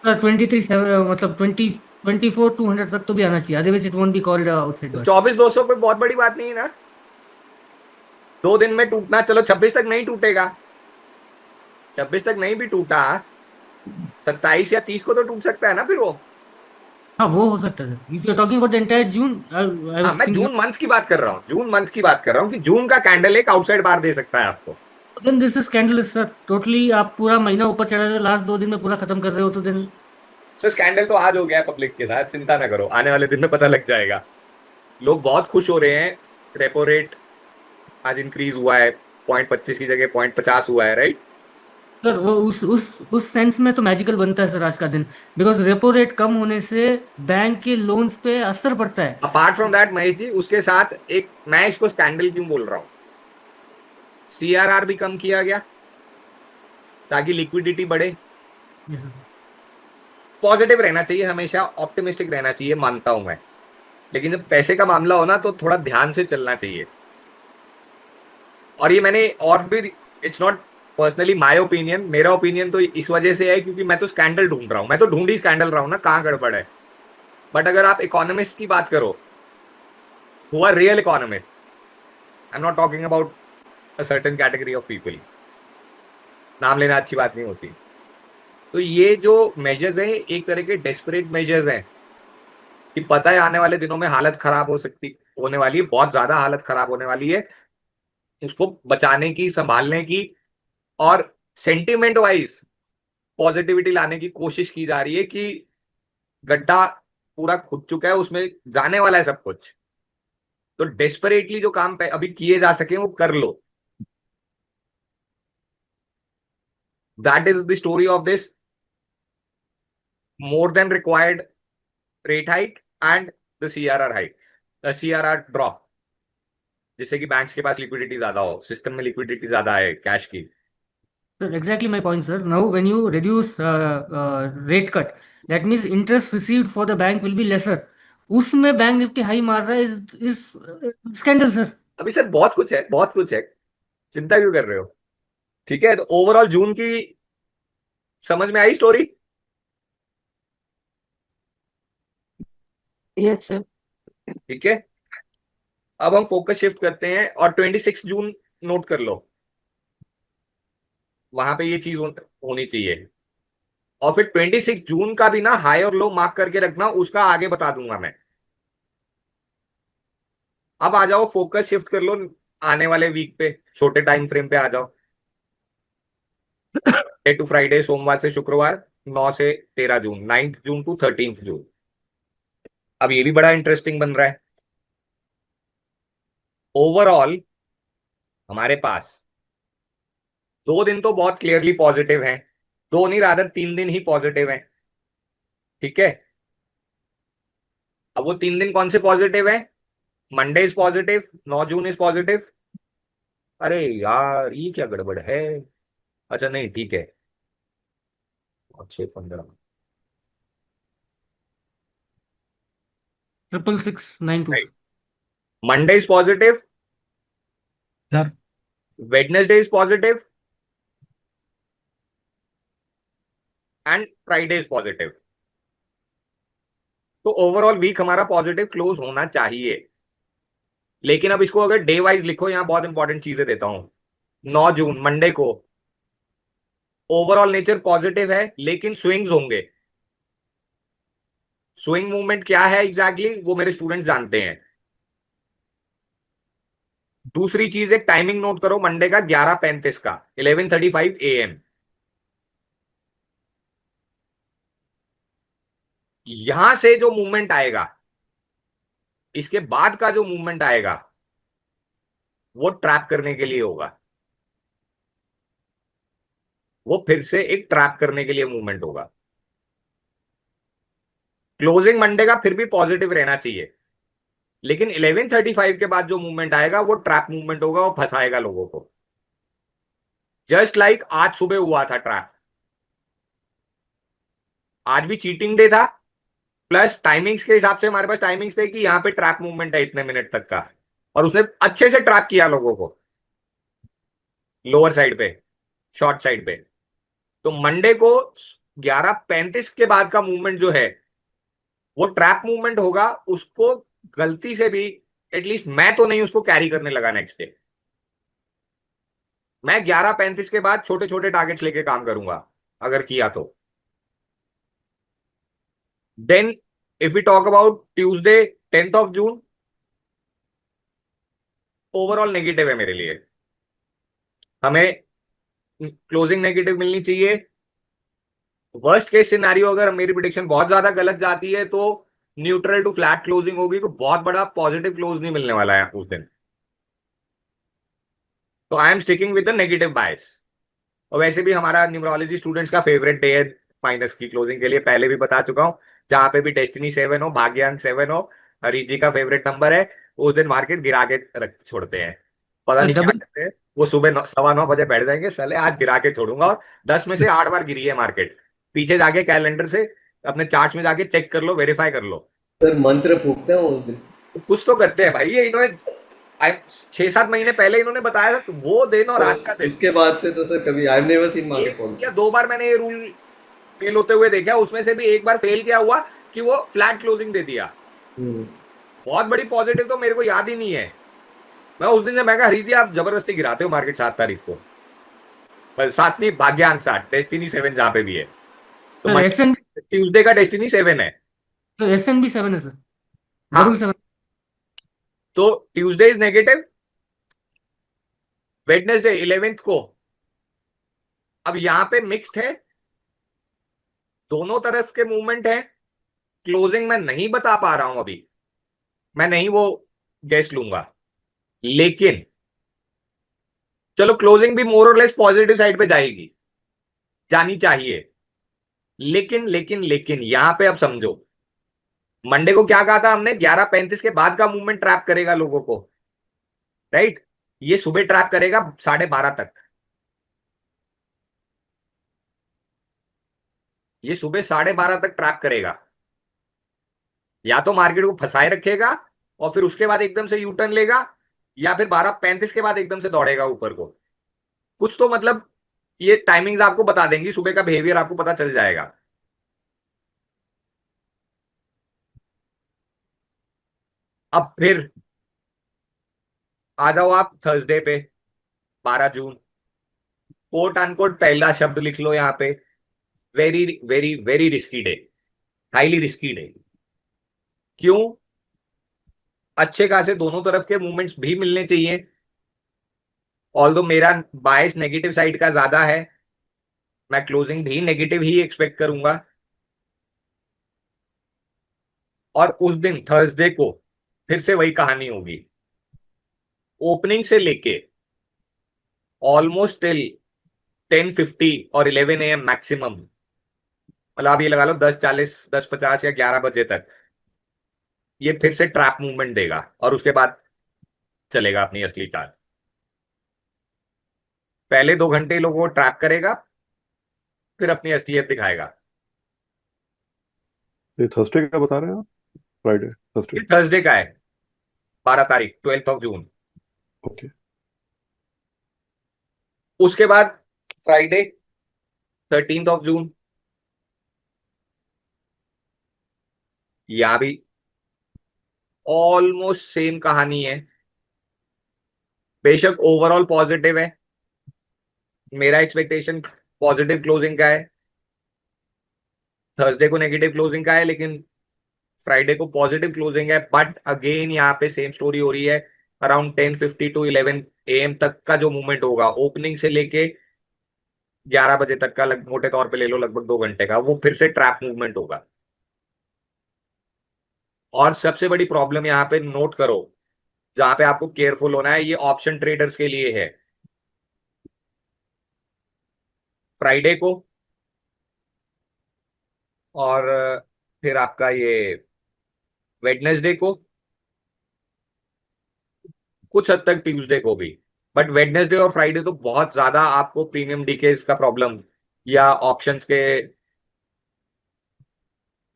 सर 23 मतलब 24,200 तक तो भी आना चाहिए, otherwise it won't be called outside तो बाय। 24,200 कोई बहुत बड़ी बात नहीं है ना, 2 दिन में टूटना। चलो 26 तक नहीं टूटेगा, 26 तक नहीं भी टूटा, 27 या 30 को तो टूट सकता है ना फिर वो। हाँ, वो हो सकता है sir. If you are talking about the entire June, I हाँ, वाज मैं थिंकिंग जून मंथ की बात कर रहा हूँ, जून मंथ की बात कर रहा हूँ कि जून का कैंडल एक आउटसाइड बार दे सकता है आपको। Then this is candle sir. Totally आप पूरा महीना ऊपर चढ़ा रहे हो, लास्ट 2 दिन में पूरा खत्म कर रहे हो, तो देन सर स्कैंडल तो आज हो गया है पब्लिक के साथ, चिंता ना करो, आने वाले दिन में पता लग जाएगा। लोग बहुत खुश हो रहे हैं, रेपो रेट आज इंक्रीज हुआ है, 0.25 की जगह 0.50 हुआ है, राइट। सर वो उस सेंस में तो मैजिकल बनता है सर आज का दिन, बिकॉज रेपो रेट कम होने से बैंक के लोन्स पे असर पड़ता है। Apart from that Mahesh ji, उसके साथ एक, मैं इसको स्कैंडल क्यों बोल रहा हूँ, सीआरआर भी कम किया गया ताकि लिक्विडिटी बढ़े। Yes, sir. पॉजिटिव रहना चाहिए हमेशा, ऑप्टिमिस्टिक रहना चाहिए, मानता हूं मैं, लेकिन जब पैसे का मामला हो ना तो थोड़ा ध्यान से चलना चाहिए। और ये मैंने और भी, it's not personally my opinion, मेरा ओपिनियन तो इस वजह से है क्योंकि मैं तो स्कैंडल ढूंढ रहा हूं, मैं तो ढूंढ ही स्कैंडल रहा हूं ना, कहाँ गड़बड़ है। बट अगर आप इकोनॉमिस्ट की बात करो, who are real economist, I am not talking about a certain category of people, नाम लेना अच्छी बात नहीं होती, तो ये जो मेजर्स हैं एक तरह के डेस्परेट मेजर्स हैं कि पता है आने वाले दिनों में हालत खराब हो सकती, होने वाली है, बहुत ज्यादा हालत खराब होने वाली है, उसको बचाने की, संभालने की, और सेंटिमेंट वाइज पॉजिटिविटी लाने की कोशिश की जा रही है कि गड्ढा पूरा खुद चुका है, उसमें जाने वाला है सब कुछ, तो डेस्परेटली जो काम अभी किए जा सके वो कर लो। That is the story of this more than required rate hike and the CRR hike, CRR drop, जिससे कि बैंक्स के पास लिक्विडिटी ज्यादा हो, सिस्टम में लिक्विडिटी ज्यादा है कैश की। So exactly my point, sir. Now, when you reduce rate cut, that means interest received for the bank will be lesser. उसमें बैंक निफ्टी हाई मार रहा है, इज स्कैंडल सर। अभी सर बहुत कुछ है, बहुत कुछ है, चिंता क्यों कर रहे हो? ठीक है, तो ओवरऑल जून की समझ में आई स्टोरी? Yes sir. ठीक है, अब हम फोकस शिफ्ट करते हैं और 26 जून नोट कर लो, वहां पे ये चीज होनी चाहिए। और फिर 26 जून का भी ना हाई और लो मार्क करके रखना, उसका आगे बता दूंगा मैं। अब आ जाओ, फोकस शिफ्ट कर लो आने वाले वीक पे, छोटे टाइम फ्रेम पे आ जाओ। डे टू फ्राइडे, सोमवार से शुक्रवार, 9 से 13 जून, 9 जून टू 13 जून। अब ये भी बड़ा इंटरेस्टिंग बन रहा है। ओवरऑल हमारे पास 2 दिन तो बहुत क्लियरली पॉजिटिव हैं, दो नहीं रादर 3 दिन ही पॉजिटिव हैं। ठीक है, अब वो 3 दिन कौन से पॉजिटिव है? Monday is positive, 9 June is positive. अरे यार ये क्या गड़बड़ है, अच्छा नहीं ठीक है, 6-15, 66692। Monday is positive, sir Wednesday is positive and Friday is positive. तो ओवरऑल वीक हमारा पॉजिटिव क्लोज होना चाहिए। लेकिन अब इसको अगर डे वाइज लिखो, यहां बहुत इंपॉर्टेंट चीजें देता हूं। 9 जून मंडे को ओवरऑल नेचर पॉजिटिव है, लेकिन स्विंग्स होंगे। स्विंग मूवमेंट क्या है एग्जैक्टली वो मेरे स्टूडेंट्स जानते हैं। दूसरी चीज, एक टाइमिंग नोट करो मंडे का 11:35 का, 11:35 AM। यहां से जो मूवमेंट आएगा, इसके बाद का जो मूवमेंट आएगा, वो ट्रैप करने के लिए होगा, वो फिर से एक ट्रैप करने के लिए मूवमेंट होगा। क्लोजिंग मंडे का फिर भी पॉजिटिव रहना चाहिए, लेकिन 11:35 के बाद जो मूवमेंट आएगा वो ट्रैप मूवमेंट होगा, वो फंसाएगा लोगों को। जस्ट लाइक आज सुबह हुआ था ट्रैप। आज भी चीटिंग डे था, प्लस टाइमिंग्स के हिसाब से हमारे पास टाइमिंग्स थे कि यहाँ पे ट्रैप मूवमेंट है इतने मिनट तक का, और उसने अच्छे से ट्रैप किया लोगों को लोअर साइड पे, शॉर्ट साइड पे। तो मंडे को 11:35 के बाद का मूवमेंट जो है वो ट्रैप मूवमेंट होगा। उसको गलती से भी, एटलीस्ट मैं तो नहीं उसको कैरी करने लगा नेक्स्ट डे। मैं 11:35 के बाद छोटे छोटे टारगेट्स लेके काम करूंगा अगर किया तो। Then if we talk about Tuesday 10th of June, overall negative है मेरे लिए। हमें क्लोजिंग नेगेटिव मिलनी चाहिए। वर्स्ट केस सिनारियो अगर मेरी प्रिडिक्शन बहुत ज्यादा गलत जाती है तो न्यूट्रल टू फ्लैट क्लोजिंग होगी, तो बहुत बड़ा पॉजिटिव क्लोज नहीं मिलने वाला है उस दिन। तो I am sticking with the negative bias. और वैसे भी हमारा न्यूमरोलॉजी स्टूडेंट्स का फेवरेट डे है माइनस की क्लोजिंग के लिए, पहले भी बता चुका हूं। जहां पे भी डेस्टिनी 7 हो, भाग्यांक 7 हो, हरीश जी का फेवरेट नंबर है, उस दिन मार्केट गिरा के रख छोड़ते हैं। पता नहीं क्या डबल करते हैं वो, सुबह 9, 9:15 बैठ जाएंगे, साले आज गिरा के छोड़ूंगा। और 10 में से 8 बार गिरी है मार्केट। पीछे जाके कैलेंडर से अपने चार्ट में जाके चेक कर लो, वेरीफाई कर लो। सर मंत्र फूकते हैं उस दिन। कुछ तो करते हैं भाई ये इन्होंने। 6-7 महीने पहले इन्होंने बताया था, तो वो दिन और आज का दिन, इसके बाद से तो सर कभी I have never seen market fall. एक या 2 बार मैंने ये रूल फेल होते हुए देखा। उसमें से भी एक बार फेल क्या हुआ कि वो फ्लैट क्लोजिंग दे दिया। बहुत बड़ी पॉजिटिव तो मेरे को याद ही नहीं है। मैं उस दिन से मैं कहा, हरीश जी आप जबरदस्ती गिराते हो मार्केट 7 तारीख को। पर 7 नहीं, भाग्यांक 7, डेस्टिनी 7 जहां पे भी है। तो एस एन ट्यूसडे का डेस्टिनी 7 है। तो SNB 7 है सर, हाँ, डबल 7। तो Tuesday is negative. Wednesday 11th को, अब यहां पे मिक्स्ड है, दोनों तरफ के मूवमेंट है। क्लोजिंग मैं नहीं बता पा रहा हूं अभी, मैं नहीं वो गेस लूंगा। लेकिन चलो क्लोजिंग भी मोर और लेस पॉजिटिव साइड पे जाएगी, जानी चाहिए। लेकिन यहां पे अब समझो, मंडे को क्या कहा था हमने, 11:35 के बाद का मूवमेंट ट्रैप करेगा लोगों को, राइट। ये सुबह ट्रैप करेगा 12:30 तक। ये सुबह 12:30 तक ट्रैप करेगा। या तो मार्केट को फंसाए रखेगा और फिर उसके बाद एकदम से यू टर्न लेगा, या फिर 12:35 के बाद एकदम से दौड़ेगा ऊपर को। कुछ तो मतलब ये टाइमिंग्स आपको बता देंगी, सुबह का बिहेवियर आपको पता चल जाएगा। अब फिर आ जाओ आप थर्सडे पे 12 जून। कोट अनकोट पहला शब्द लिख लो यहाँ पे, very very very risky day, highly risky day. क्यों? अच्छे खासे दोनों तरफ के मूवमेंट्स भी मिलने चाहिए। ऑल्दो मेरा बायस नेगेटिव साइड का ज्यादा है, मैं क्लोजिंग भी नेगेटिव ही एक्सपेक्ट करूंगा। और उस दिन थर्सडे को फिर से वही कहानी होगी, ओपनिंग से लेके ऑलमोस्ट टिल 10:50 और 11 AM मैक्सिमम। मतलब आप ये लगा लो 10:40, 10:50 या 11 बजे तक ये फिर से ट्रैप मूवमेंट देगा, और उसके बाद चलेगा अपनी असली चाल। पहले 2 घंटे लोगों को ट्रैप करेगा, फिर अपनी असलियत दिखाएगा। ये थर्सडे का बता रहे हैं आप? Friday, Thursday. ये थर्सडे का है, 12 तारीख, 12th of June। ओके। उसके बाद फ्राइडे 13th of June, यहां भी ऑलमोस्ट सेम कहानी है। बेशक ओवरऑल पॉजिटिव है, मेरा एक्सपेक्टेशन पॉजिटिव क्लोजिंग का है, थर्सडे को नेगेटिव क्लोजिंग का है, लेकिन फ्राइडे को पॉजिटिव क्लोजिंग है। बट अगेन यहाँ पे सेम स्टोरी हो रही है। अराउंड 10:50 to 11 AM तक का जो मूवमेंट होगा, ओपनिंग से लेके 11 बजे तक का, मोटे तौर पे ले लो लगभग 2 घंटे का, वो फिर से ट्रैप मूवमेंट होगा। और सबसे बड़ी प्रॉब्लम यहाँ पे नोट करो, जहां पे आपको केयरफुल होना है, ये ऑप्शन ट्रेडर्स के लिए है। फ्राइडे को और फिर आपका ये वेडनेसडे को, कुछ हद तक ट्यूसडे को भी। बट वेडनेसडे और फ्राइडे तो बहुत ज्यादा आपको प्रीमियम डीकेज का प्रॉब्लम या ऑप्शंस के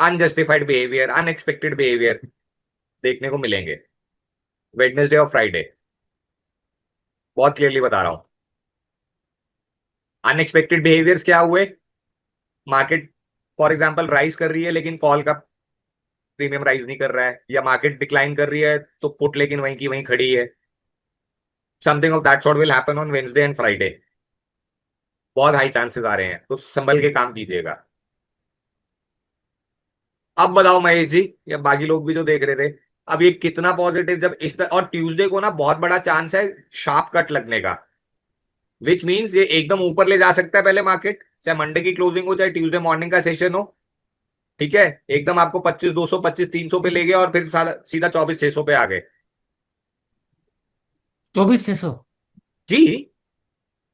अनजस्टिफाइड बिहेवियर, अनएक्सपेक्टेड बिहेवियर देखने को मिलेंगे वेडनेसडे और फ्राइडे। बहुत क्लियरली बता रहा हूं। अनएक्सपेक्टेड बिहेवियर्स क्या हुए? मार्केट फॉर एग्जांपल राइज कर रही है लेकिन कॉल का प्रीमियम राइज नहीं कर रहा है, या मार्केट डिक्लाइन कर रही है तो पुट लेकिन वहीं की वहीं खड़ी है। Something of that sort will happen on Wednesday and Friday. बहुत हाई चांसेस आ रहे हैं, तो संभल के काम कीजिएगा। अब बताओ महेश जी या बाकी लोग भी जो देख रहे थे, अब ये कितना पॉजिटिव, जब इस तरह, और ट्यूसडे को ना बहुत बड़ा चांस है शार्प कट लगने का, विच मीन्स ये एकदम ऊपर ले जा सकता है पहले मार्केट, चाहे मंडे की क्लोजिंग हो चाहे ट्यूसडे मॉर्निंग का सेशन हो। ठीक है, एकदम आपको 25,200 25,300 पे ले गया और फिर सीधा 24,600 पे आ गए। 24,600। जी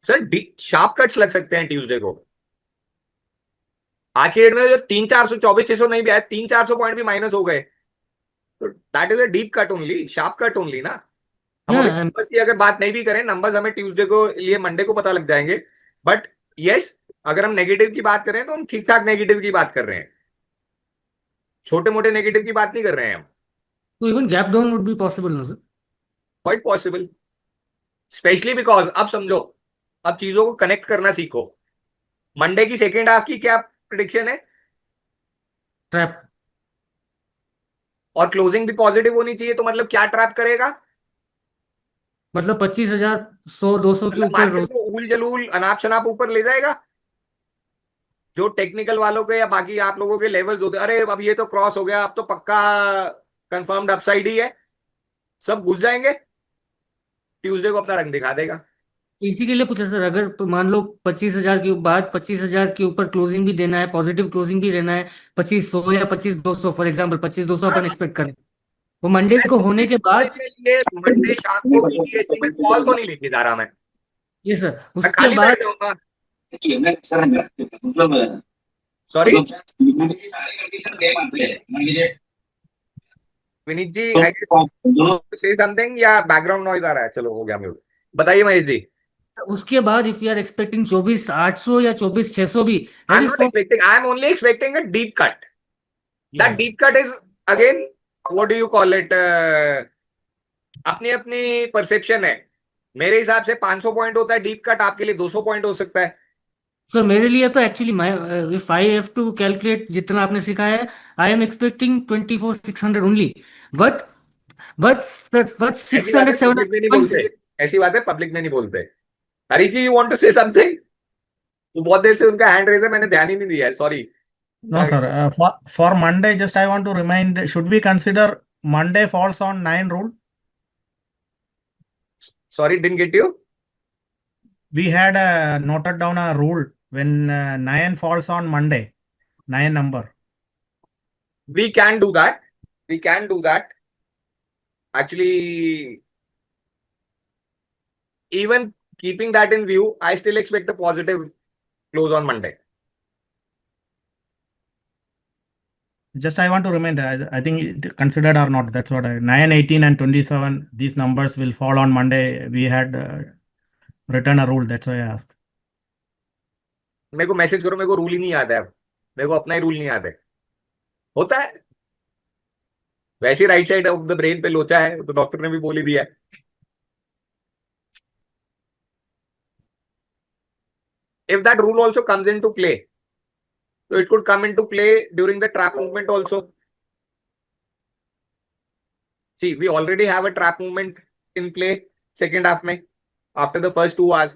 सर, शार्प कट्स लग सकते हैं ट्यूसडे को। आज की डेट में जो 3,400 24,600 नहीं भी आया, 300-400 पॉइंट भी माइनस हो गए, तो that is a deep cut only, sharp cut only ना। हम अभी हाँ, नंबर्स की अगर बात नहीं भी करें, नंबर्स हमें ट्यूसडे को लिए मंडे को पता लग जाएंगे। बट यस, अगर हम नेगेटिव की बात करें तो हम ठीक ठाक नेगेटिव की बात कर रहे हैं, छोटे मोटे नेगेटिव की बात नहीं कर रहे हैं हम। तो even gap down would be possible ना sir? Quite possible, especially because अब समझो, अब चीजों को कनेक्ट करना सीखो। मंडे की सेकेंड हाफ की क्या प्रिडिक्शन है? ट्रैप। और क्लोजिंग भी पॉजिटिव होनी चाहिए, तो मतलब क्या ट्रैप करेगा? मतलब 25,000 100 200 के मतलब ऊपर मार्केट को उल जलूल अनाप शनाप ऊपर ले जाएगा। जो टेक्निकल वालों के या बाकी आप लोगों के लेवल्स होते हैं, अरे अब ये तो क्रॉस हो गया, अब तो पक्का कंफर्म्ड अपसाइड ही है, सब घुस जाएंगे, ट्यूसडे को अपना रंग दिखा देगा। इसी के लिए पूछा सर, अगर मान लो 25,000 के बाद 25,000 के ऊपर क्लोजिंग भी देना है, पॉजिटिव क्लोजिंग भी रहना है, 25,100 या 25,200, फॉर एग्जांपल 25,200 अपन एक्सपेक्ट करें, वो मंडे को होने के बाद। के लिए मंडे शाम को बीटीएससी में कॉल तो नहीं लेके जा रहा ये सर, मैं उसके खाली बाद बैठ जाऊंगा। मतलब सॉरी मान विनीत जी, आई लीजिए से समथिंग या बैकग्राउंड नॉइज आ रहा है? चलो हो गया म्यूट। बताइए महेश जी। उसके बाद इफ यू आर एक्सपेक्टिंग 24,800 या 24,600 भी, I that am is not for. Expecting, I am only expecting a deep cut. That deep cut is again, what do you call it, अपनी अपनी परसेप्शन है। मेरे हिसाब से 500 पॉइंट होता है डीप कट, आपके लिए 200 पॉइंट हो सकता है। सर मेरे लिए तो actually if I have to calculate जितना आपने सिखाया है, I am expecting 24,600 only. But but but ऐसी सिक्स बातें हंड्रेड पब्लिक में नहीं सेवन बोलते, ऐसी बातें पब्लिक में नहीं बोलते। Harish ji, you want to say something? तो बहुत देर से उनका हैंड रेज है, मैंने ध्यान ही नहीं दिया है, sorry. No, sir. For Monday, just I want to remind, should we consider Monday falls on 9 rule? Sorry, didn't get you. We had noted down a rule when 9 falls on Monday, 9 number. We can do that. We can do that. Actually, even keeping that in view, I still expect a positive close on Monday. Just I want to remind, I think it considered or not, that's what 9, 18 and 27, these numbers will fall on Monday. We had written a rule, that's why I asked. मेरे को message करो, मेरे को rule ही नहीं याद है अब, मेरे को अपना ही रूल नहीं याद है। होता है वैसे, right side of the brain पे लोचा है, तो डॉक्टर ने भी बोल ही दिया है। If that rule also comes into play, so it could come into play during the trap movement also. See, we already have a trap movement in play second half में after the first 2 hours.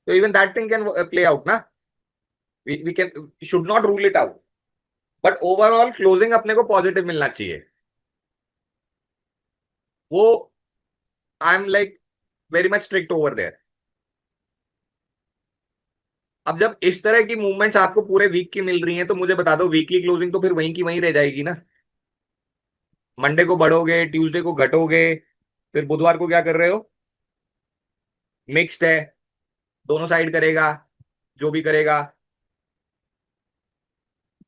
So even that thing can play out, ना? We should not rule it out. But overall closing अपने को positive मिलना चाहिए। वो I'm like very much strict over there. अब जब इस तरह की मूवमेंट्स आपको पूरे वीक की मिल रही हैं, तो मुझे बता दो, वीकली क्लोजिंग तो फिर वहीं की वहीं रह जाएगी ना। मंडे को बढ़ोगे, ट्यूसडे को घटोगे, फिर बुधवार को क्या कर रहे हो, मिक्स्ड है, दोनों साइड करेगा, जो भी करेगा।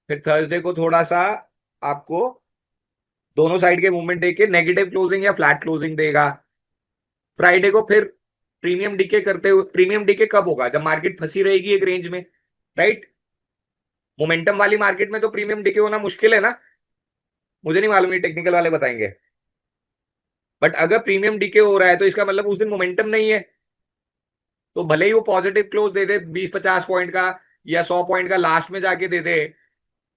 फिर थर्सडे को थोड़ा सा आपको दोनों साइड के मूवमेंट देके नेगेटिव क्लोजिंग या फ्लैट क्लोजिंग देगा। फ्राइडे को फिर प्रीमियम डीके करते हुए, प्रीमियम डीके कब होगा, जब मार्केट फंसी रहेगी एक रेंज में, राइट। मोमेंटम वाली मार्केट में तो प्रीमियम डीके होना मुश्किल है ना, मुझे नहीं मालूम, ये टेक्निकल वाले बताएंगे। बट अगर प्रीमियम डीके हो रहा है तो इसका मतलब उस दिन मोमेंटम नहीं है, तो भले ही वो पॉजिटिव क्लोज दे दे 20-50 पॉइंट का या 100 पॉइंट का लास्ट में जाके दे दे,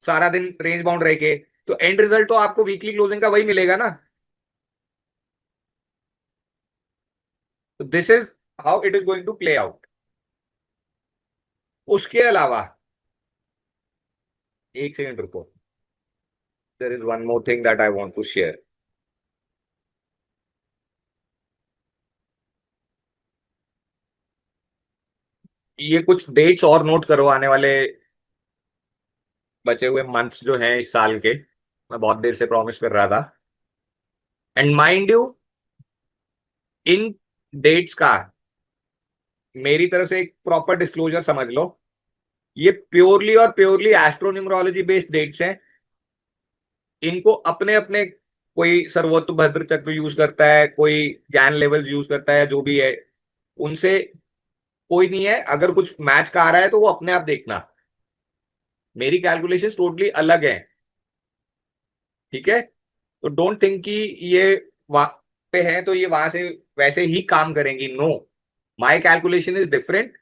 सारा दिन रेंज बाउंड रह के, तो एंड रिजल्ट तो आपको वीकली क्लोजिंग का वही मिलेगा ना। तो this is how it is going to play out. उसके अलावा एक सेकंड रुको, there is one more thing that I want to share. ये कुछ डेट्स और नोट करो आने वाले बचे हुए मंथ्स जो हैं इस साल के, मैं बहुत देर से प्रॉमिस कर रहा था। एंड माइंड यू, इन डेट्स का मेरी तरफ से एक प्रॉपर डिस्क्लोजर समझ लो, ये प्योरली और प्योरली एस्ट्रोन्यूमरोलॉजी बेस्ड डेट्स हैं। इनको अपने अपने, कोई सर्वोत्तभद्र चक्र यूज करता है, कोई ज्ञान लेवल यूज करता है, जो भी है उनसे कोई नहीं है। अगर कुछ मैच का आ रहा है तो वो अपने आप देखना, मेरी कैलकुलेशन टोटली अलग है, ठीक है। तो डोंट थिंक कि ये वहां पे है तो ये वहां से वैसे ही काम करेंगी, no, my calculation is different.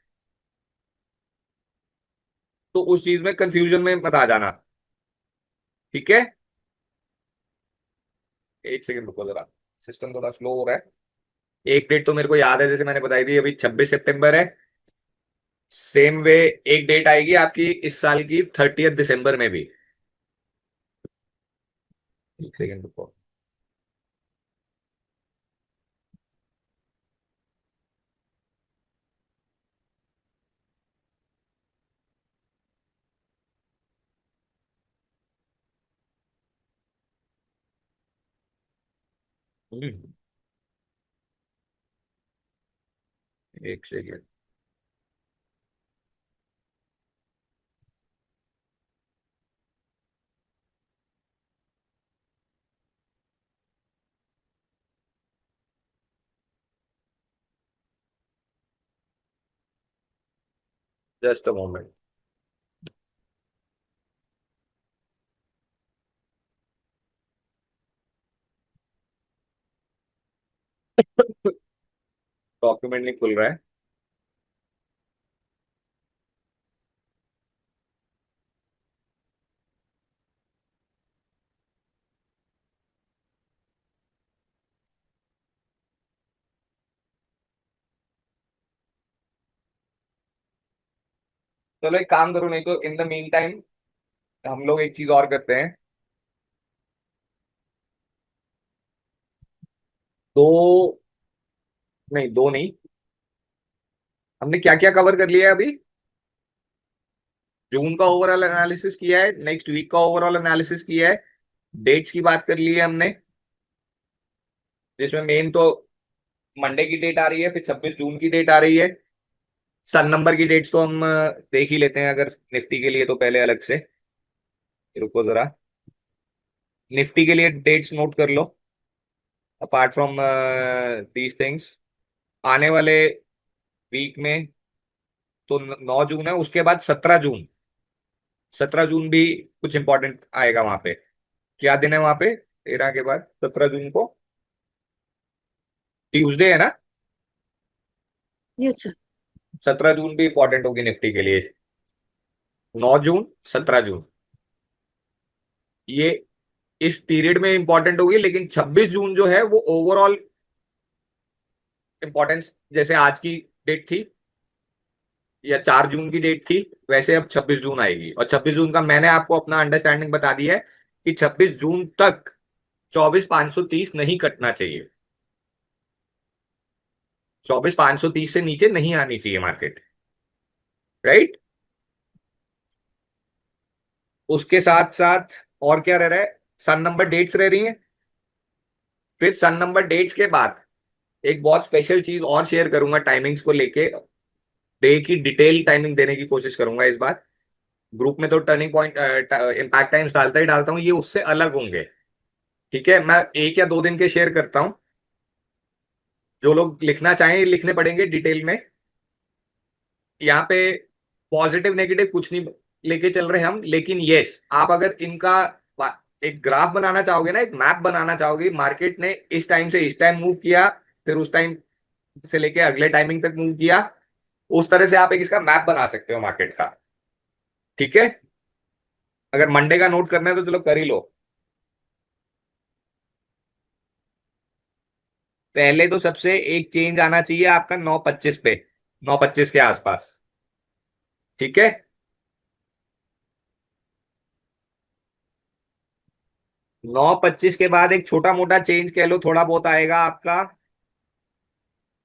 तो उस चीज में कंफ्यूजन में मत आ जाना, ठीक है। एक सेकंड रुको जरा, सिस्टम थोड़ा स्लो हो रहा है। एक डेट तो मेरे को याद है, जैसे मैंने बताई थी, अभी 26 सितंबर है। सेम वे एक डेट आएगी आपकी इस साल की 30 दिसंबर में भी। एक सेकंड रुको, एक second. Just a moment. Document नहीं खुल रहा है। चलो एक काम करो, नहीं तो इन द मीन टाइम हम लोग एक चीज और करते हैं। दो, नहीं दो नहीं, हमने क्या क्या कवर कर लिया है अभी। जून का ओवरऑल एनालिसिस किया है, नेक्स्ट वीक का ओवरऑल एनालिसिस किया है, डेट्स की बात कर ली है हमने, जिसमें मेन तो मंडे की डेट आ रही है, फिर 26 जून की डेट आ रही है। सन नंबर की डेट्स तो हम देख ही लेते हैं अगर निफ्टी के लिए, तो पहले अलग से रुको जरा, निफ्टी के लिए डेट्स नोट कर लो। अपार्ट फ्रॉम दीज थिंग्स, आने वाले वीक में तो 9 जून है, उसके बाद 17 जून, 17 जून भी कुछ इंपॉर्टेंट आएगा वहां पे। क्या दिन है वहां पे, 13 के बाद 17 जून को ट्यूसडे है ना। Yes sir. 17 जून भी इंपॉर्टेंट होगी निफ्टी के लिए। 9 जून, 17 जून, ये इस पीरियड में इंपॉर्टेंट होगी, लेकिन 26 जून जो है वो ओवरऑल इंपॉर्टेंस, जैसे आज की डेट थी या 4 जून की डेट थी, वैसे अब 26 जून आएगी। और 26 जून का मैंने आपको अपना अंडरस्टैंडिंग बता दी है कि 26 जून तक 24,530 नहीं कटना चाहिए, 24,530 से नीचे नहीं आनी चाहिए मार्केट, राइट। उसके साथ साथ और क्या रह रहा है, सन नंबर डेट्स रह रही हैं। फिर सन नंबर डेट्स के बाद एक बहुत स्पेशल चीज और शेयर करूंगा टाइमिंग्स को लेके, डे की डिटेल टाइमिंग देने की कोशिश करूंगा इस बार। ग्रुप में तो टर्निंग पॉइंट इम्पैक्ट टाइम्स डालता ही डालता हूँ, ये उससे अलग होंगे। ठीक है, मैं 1 या 2 दिन के शेयर करता हूँ, जो लोग लिखना चाहें लिखने पड़ेंगे डिटेल में। यहाँ पे पॉजिटिव नेगेटिव कुछ नहीं लेके चल रहे हम, लेकिन यस, आप अगर इनका एक ग्राफ बनाना चाहोगे ना, एक मैप बनाना चाहोगे, मार्केट ने इस टाइम से इस टाइम मूव किया, फिर उस टाइम से लेके अगले टाइमिंग तक मूव किया, उस तरह से आप एक इसका मैप बना सकते हो मार्केट का। ठीक है, अगर मंडे का नोट करना है तो चलो कर ही लो। पहले तो सबसे एक चेंज आना चाहिए आपका 9:25 पे, 9:25 के आसपास। ठीक है, 9:25 के बाद एक छोटा मोटा चेंज कह लो, थोड़ा बहुत आएगा आपका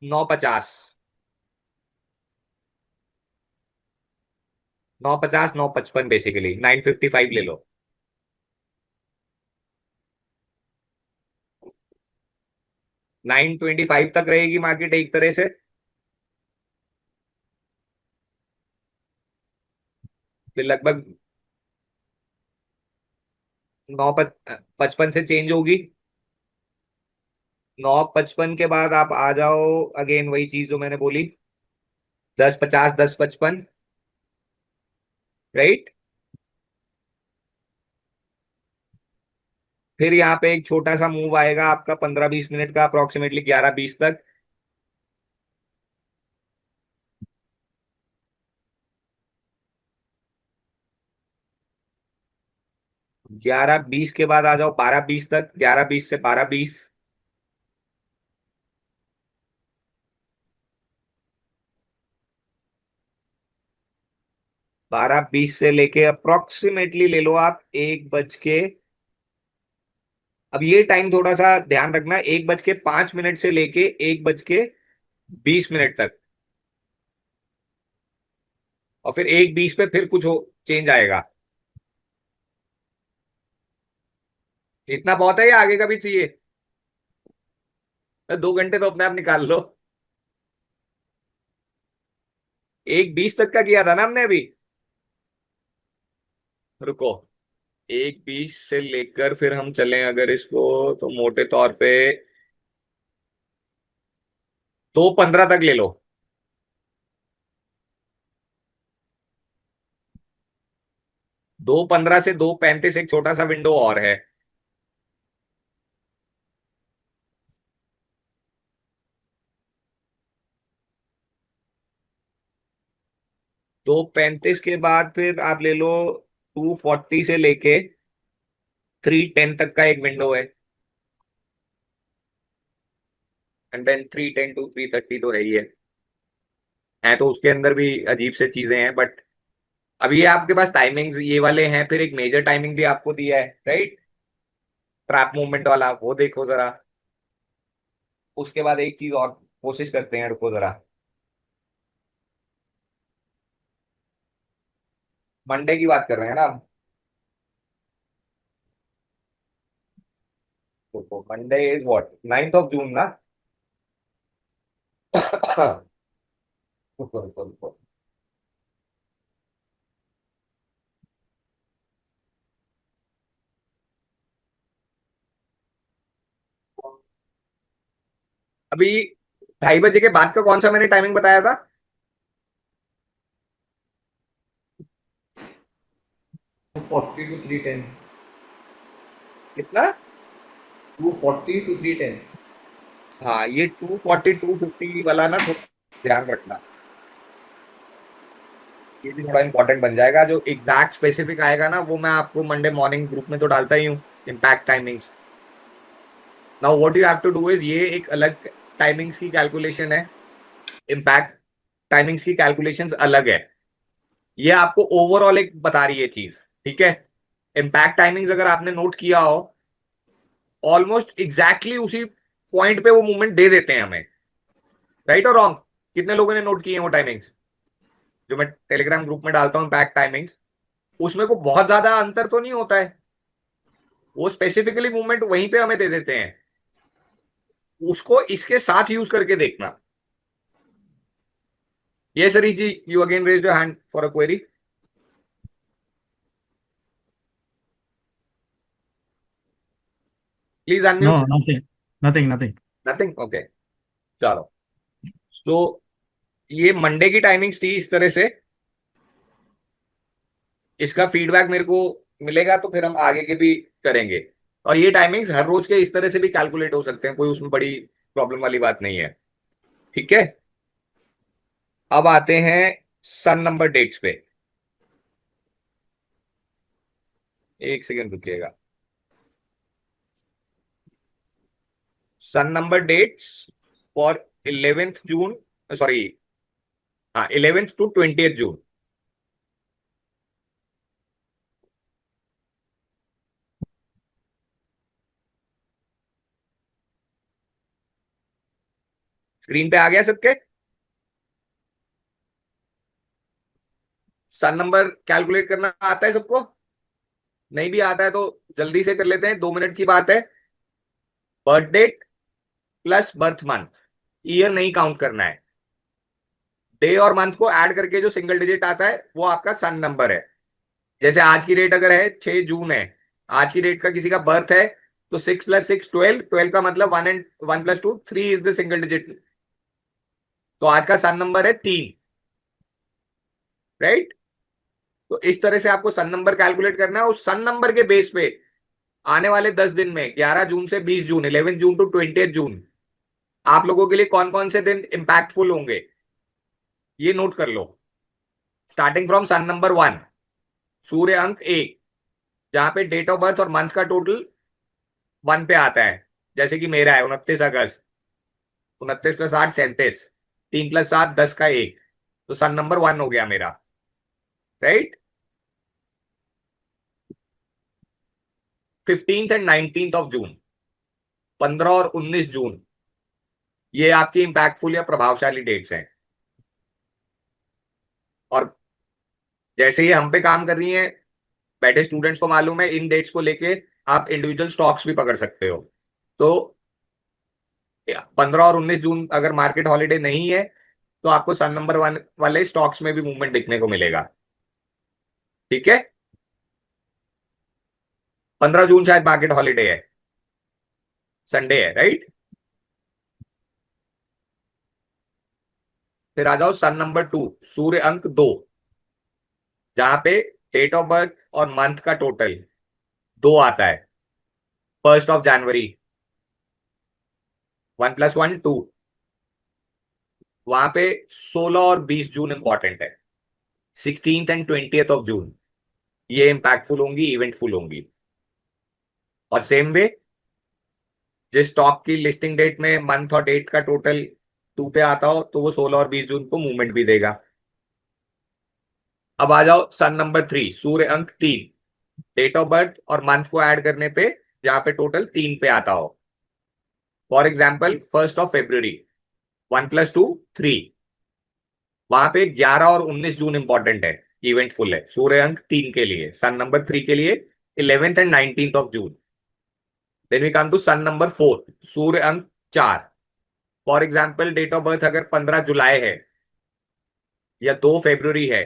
9:50, 9:50, 9:55, बेसिकली 9:55 ले लो। 9:25 तक रहेगी मार्केट एक तरह से, फिर लगभग 9:55 से चेंज होगी। 9:55 के बाद आप आ जाओ, अगेन वही चीज जो मैंने बोली, 10:50, 10:55, राइट। फिर यहाँ पे एक छोटा सा मूव आएगा आपका 15-20 मिनट का, अप्रोक्सीमेटली 11:20 तक। ग्यारह बीस के बाद आ जाओ 12:20 तक, 11:20 से 12:20। 12:20 से लेके अप्रोक्सीमेटली ले लो आप 1 बज के, अब ये टाइम थोड़ा सा ध्यान रखना, 1:05 से लेके 1:20 तक, और फिर 1:20 पे फिर कुछ हो चेंज आएगा। इतना बहुत है या आगे का भी चाहिए? तो 2 घंटे तो अपने आप निकाल लो। 1:20 तक का किया था ना हमने अभी, रुको, 1:20 से लेकर फिर हम चलें अगर इसको, तो मोटे तौर पे 2:15 तक ले लो। 2:15 से 2:35 एक छोटा सा विंडो और है। 2:35 के बाद फिर आप ले लो 2:40 से लेके 3:10 तक का एक विंडो है, एंड देन 3:10 to 3:30 तो है ही है तो उसके अंदर भी अजीब से चीजें हैं, बट अब ये आपके पास टाइमिंग्स ये वाले हैं, फिर एक मेजर टाइमिंग भी आपको दिया है, राइट, ट्रैप मूवमेंट वाला, वो देखो जरा। उसके बाद एक चीज और कोशिश करते हैं, रुको जरा, मंडे की बात कर रहे हैं ना, रुको, Monday is what, 9th of June ना। रुको रुको रुको, अभी 2:30 बजे के बाद का कौन सा मैंने टाइमिंग बताया था? 240 to 310. कितना? 240 to 310. हाँ, ये 240 250 वाला ना थोड़ा ध्यान रखना, ये भी थोड़ा इंपॉर्टेंट बन जाएगा। जो एग्जैक्ट स्पेसिफिक आएगा ना, वो मैं आपको मंडे मॉर्निंग ग्रुप में तो डालता ही हूँ, impact timings. Now what you have to do is, ये एक अलग टाइमिंग्स की कैलकुलेशन है, इम्पैक्ट टाइमिंग्स की कैलकुलेशंस अलग है, ये आपको ओवरऑल एक बता रही है चीज। ठीक है, इम्पैक्ट टाइमिंग्स अगर आपने नोट किया हो, ऑलमोस्ट एग्जैक्टली उसी पॉइंट पे वो मूवमेंट दे देते हैं हमें, राइट और रॉन्ग? कितने लोगों ने नोट किए हैं वो टाइमिंग्स जो मैं टेलीग्राम ग्रुप में डालता हूँ, इम्पैक्ट टाइमिंग्स? उसमें को बहुत ज्यादा अंतर तो नहीं होता है, वो स्पेसिफिकली मूवमेंट वहीं पे हमें दे देते हैं। उसको इसके साथ यूज करके देखना। ये Sarish ji, you again raise your hand for a query. Please unmute. No, nothing. Nothing, okay, चलो। तो ये मंडे की टाइमिंग्स थी इस तरह से। इसका फीडबैक मेरे को मिलेगा तो फिर हम आगे के भी करेंगे। और ये टाइमिंग्स हर रोज के इस तरह से भी कैलकुलेट हो सकते हैं, कोई उसमें बड़ी प्रॉब्लम वाली बात नहीं है। ठीक है, अब आते हैं सन नंबर डेट्स पे। एक सेकेंड रुकिएगा। Sun number dates for 11th June, sorry, हाँ, 11th to 20th June. Screen पे आ गया सबके? सन नंबर कैलकुलेट करना आता है सबको? नहीं भी आता है तो जल्दी से कर लेते हैं, 2 मिनट की बात है। Birth date plus birth month, year नहीं काउंट करना है। डे और मंथ को ऐड करके जो सिंगल डिजिट आता है वो आपका सन नंबर है। जैसे आज की डेट अगर है 6 जून है, आज की डेट का किसी का बर्थ है, तो 6 + 6 12, 12 का मतलब 1 and 1 + 2 3 is the single digit. तो आज का सन नंबर है 3, राइट? तो इस तरह से आपको सन नंबर कैलकुलेट करना है। उस सन नंबर के बेस पे आने वाले 10 दिन में 11 जून से 20 जून, 11 जून टू 20 जून, आप लोगों के लिए कौन कौन से दिन इंपैक्टफुल होंगे ये नोट कर लो। स्टार्टिंग फ्रॉम सन नंबर 1, सूर्य अंक 1, जहां पे डेट ऑफ बर्थ और मंथ का टोटल 1 पे आता है। जैसे कि मेरा है 29 अगस्त, 29 + 8 37, 3 + 7 10 का 1, तो सन नंबर 1 हो गया मेरा, right? 15th and 19th of जून, 15 और 19 जून, ये आपकी इंपैक्टफुल या प्रभावशाली डेट्स हैं। और जैसे ये हम पे काम कर रही हैं, बैठे स्टूडेंट्स को मालूम है, इन डेट्स को लेके आप इंडिविजुअल स्टॉक्स भी पकड़ सकते हो। तो 15 और 19 जून अगर मार्केट हॉलीडे नहीं है तो आपको सन नंबर 1 वाले स्टॉक्स में भी मूवमेंट दिखने को मिलेगा। ठीक है, 15 जून शायद मार्केट हॉलीडे है, संडे है, राइट? फिर आ जाओ सन नंबर 2, सूर्य अंक 2, जहां पे डेट ऑफ बर्थ और मंथ का टोटल 2 आता है। 1 जनवरी, 1 + 1 2, वहां पे 16 और 20 जून इंपॉर्टेंट है। 16th and 20th of June, ये इंपैक्टफुल होंगी, इवेंटफुल होंगी। और सेम वे, जिस स्टॉक की लिस्टिंग डेट में मंथ और डेट का टोटल 2 पे आता हो तो वो 16 और 20 जून को मूवमेंट भी देगा। अब आ जाओ सन नंबर 3, सूर्य अंक 3, डेट ऑफ बर्थ और मंथ को ऐड करने पे जहां पे टोटल 3 पे आता हो। फॉर एग्जाम्पल 1 फरवरी, 1 + 2 3, वहां पे 11 और 19 जून इंपॉर्टेंट है, इवेंटफुल है सूर्य अंक 3 के लिए। सन नंबर 3 के लिए 11th and 19th of June. Then we come to sun number 4, सूर्य अंक 4। For example date of birth अगर 15 जुलाई है या 2 फरवरी है,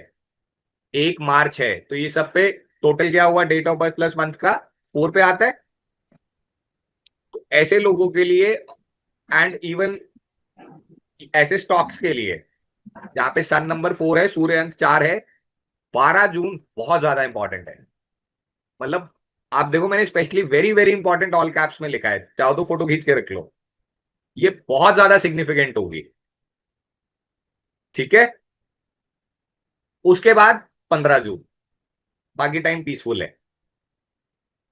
1 मार्च है, तो ये सब पे टोटल क्या हुआ, date of birth plus month का 4 पे आता है। तो ऐसे लोगों के लिए एंड इवन ऐसे स्टॉक्स के लिए जहां पे सन नंबर 4 है, सूर्य अंक 4 है, 12 जून बहुत ज्यादा इंपॉर्टेंट है। मतलब आप देखो, मैंने specially very very important all caps में लिखा है, चाहो तो फोटो खींच के रख लो, ये बहुत ज्यादा सिग्निफिकेंट होगी। ठीक है, उसके बाद 15 जून, बाकी टाइम पीसफुल है,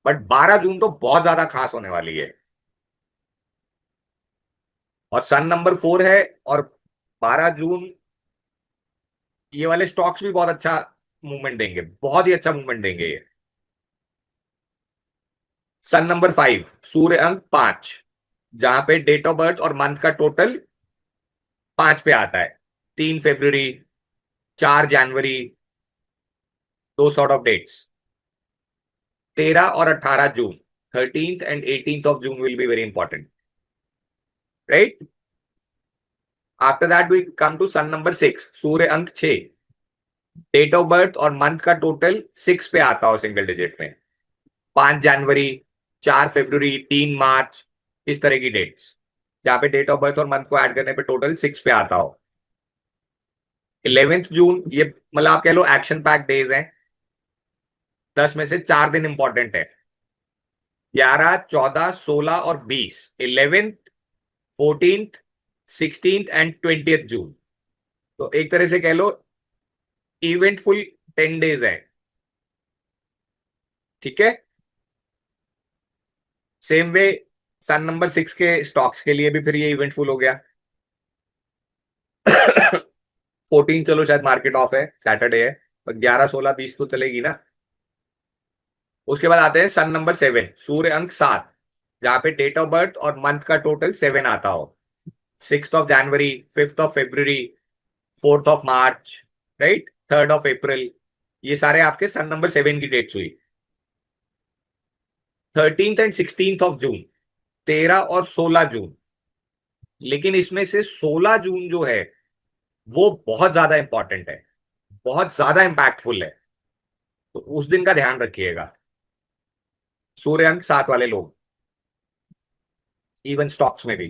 बट 12 जून तो बहुत ज्यादा खास होने वाली है। और सन नंबर 4 है और 12 जून, ये वाले स्टॉक्स भी बहुत अच्छा मूवमेंट देंगे, बहुत ही अच्छा मूवमेंट देंगे ये। सन नंबर 5, सूर्य अंक 5, जहां पे डेट ऑफ बर्थ और मंथ का टोटल 5 पे आता है। 3 फरवरी, 4 जनवरी, दो सॉर्ट ऑफ डेट्स। 13 और 18 जून, 13th and 18th of June will be very important. Right. After that we come to sun number 6, सूर्य अंक 6. डेट ऑफ बर्थ और मंथ का टोटल 6 पे आता हो सिंगल डिजिट में. 5 जनवरी, 4 फरवरी, 3 मार्च, इस तरह की डेट्स जहां पे डेट ऑफ बर्थ और मंथ को ऐड करने पे टोटल 6 पे आता हो. 11th जून, ये मतलब आप कह लो एक्शन पैक डेज हैं. 10 में से 4 दिन इंपॉर्टेंट है. 11, 14, 16 और 20. 11th, 14th, 16th and 20th जून. तो एक तरह से कह लो इवेंटफुल 10 डेज है. ठीक है. सेम वे सन नंबर 6 के स्टॉक्स के लिए भी फिर ये इवेंटफुल हो गया. 14 चलो शायद मार्केट ऑफ है, सैटरडे है, पर 11, 16, 20 तो चलेगी ना. उसके बाद आते हैं सन नंबर 7, सूर्य अंक 7, जहां पे डेट ऑफ बर्थ और मंथ का टोटल 7 आता हो. 6th of January, 5th of February, 4th of March, right, 3rd of April. ये सारे आपके सन नंबर 7 की डेट्स हुई. 13th and 16th of June, 13 और 16 जून. लेकिन इसमें से 16 जून जो है वो बहुत ज्यादा इंपॉर्टेंट है, बहुत ज्यादा इंपैक्टफुल है. तो उस दिन का ध्यान रखिएगा सूर्य अंक 7 वाले लोग, इवन स्टॉक्स में भी.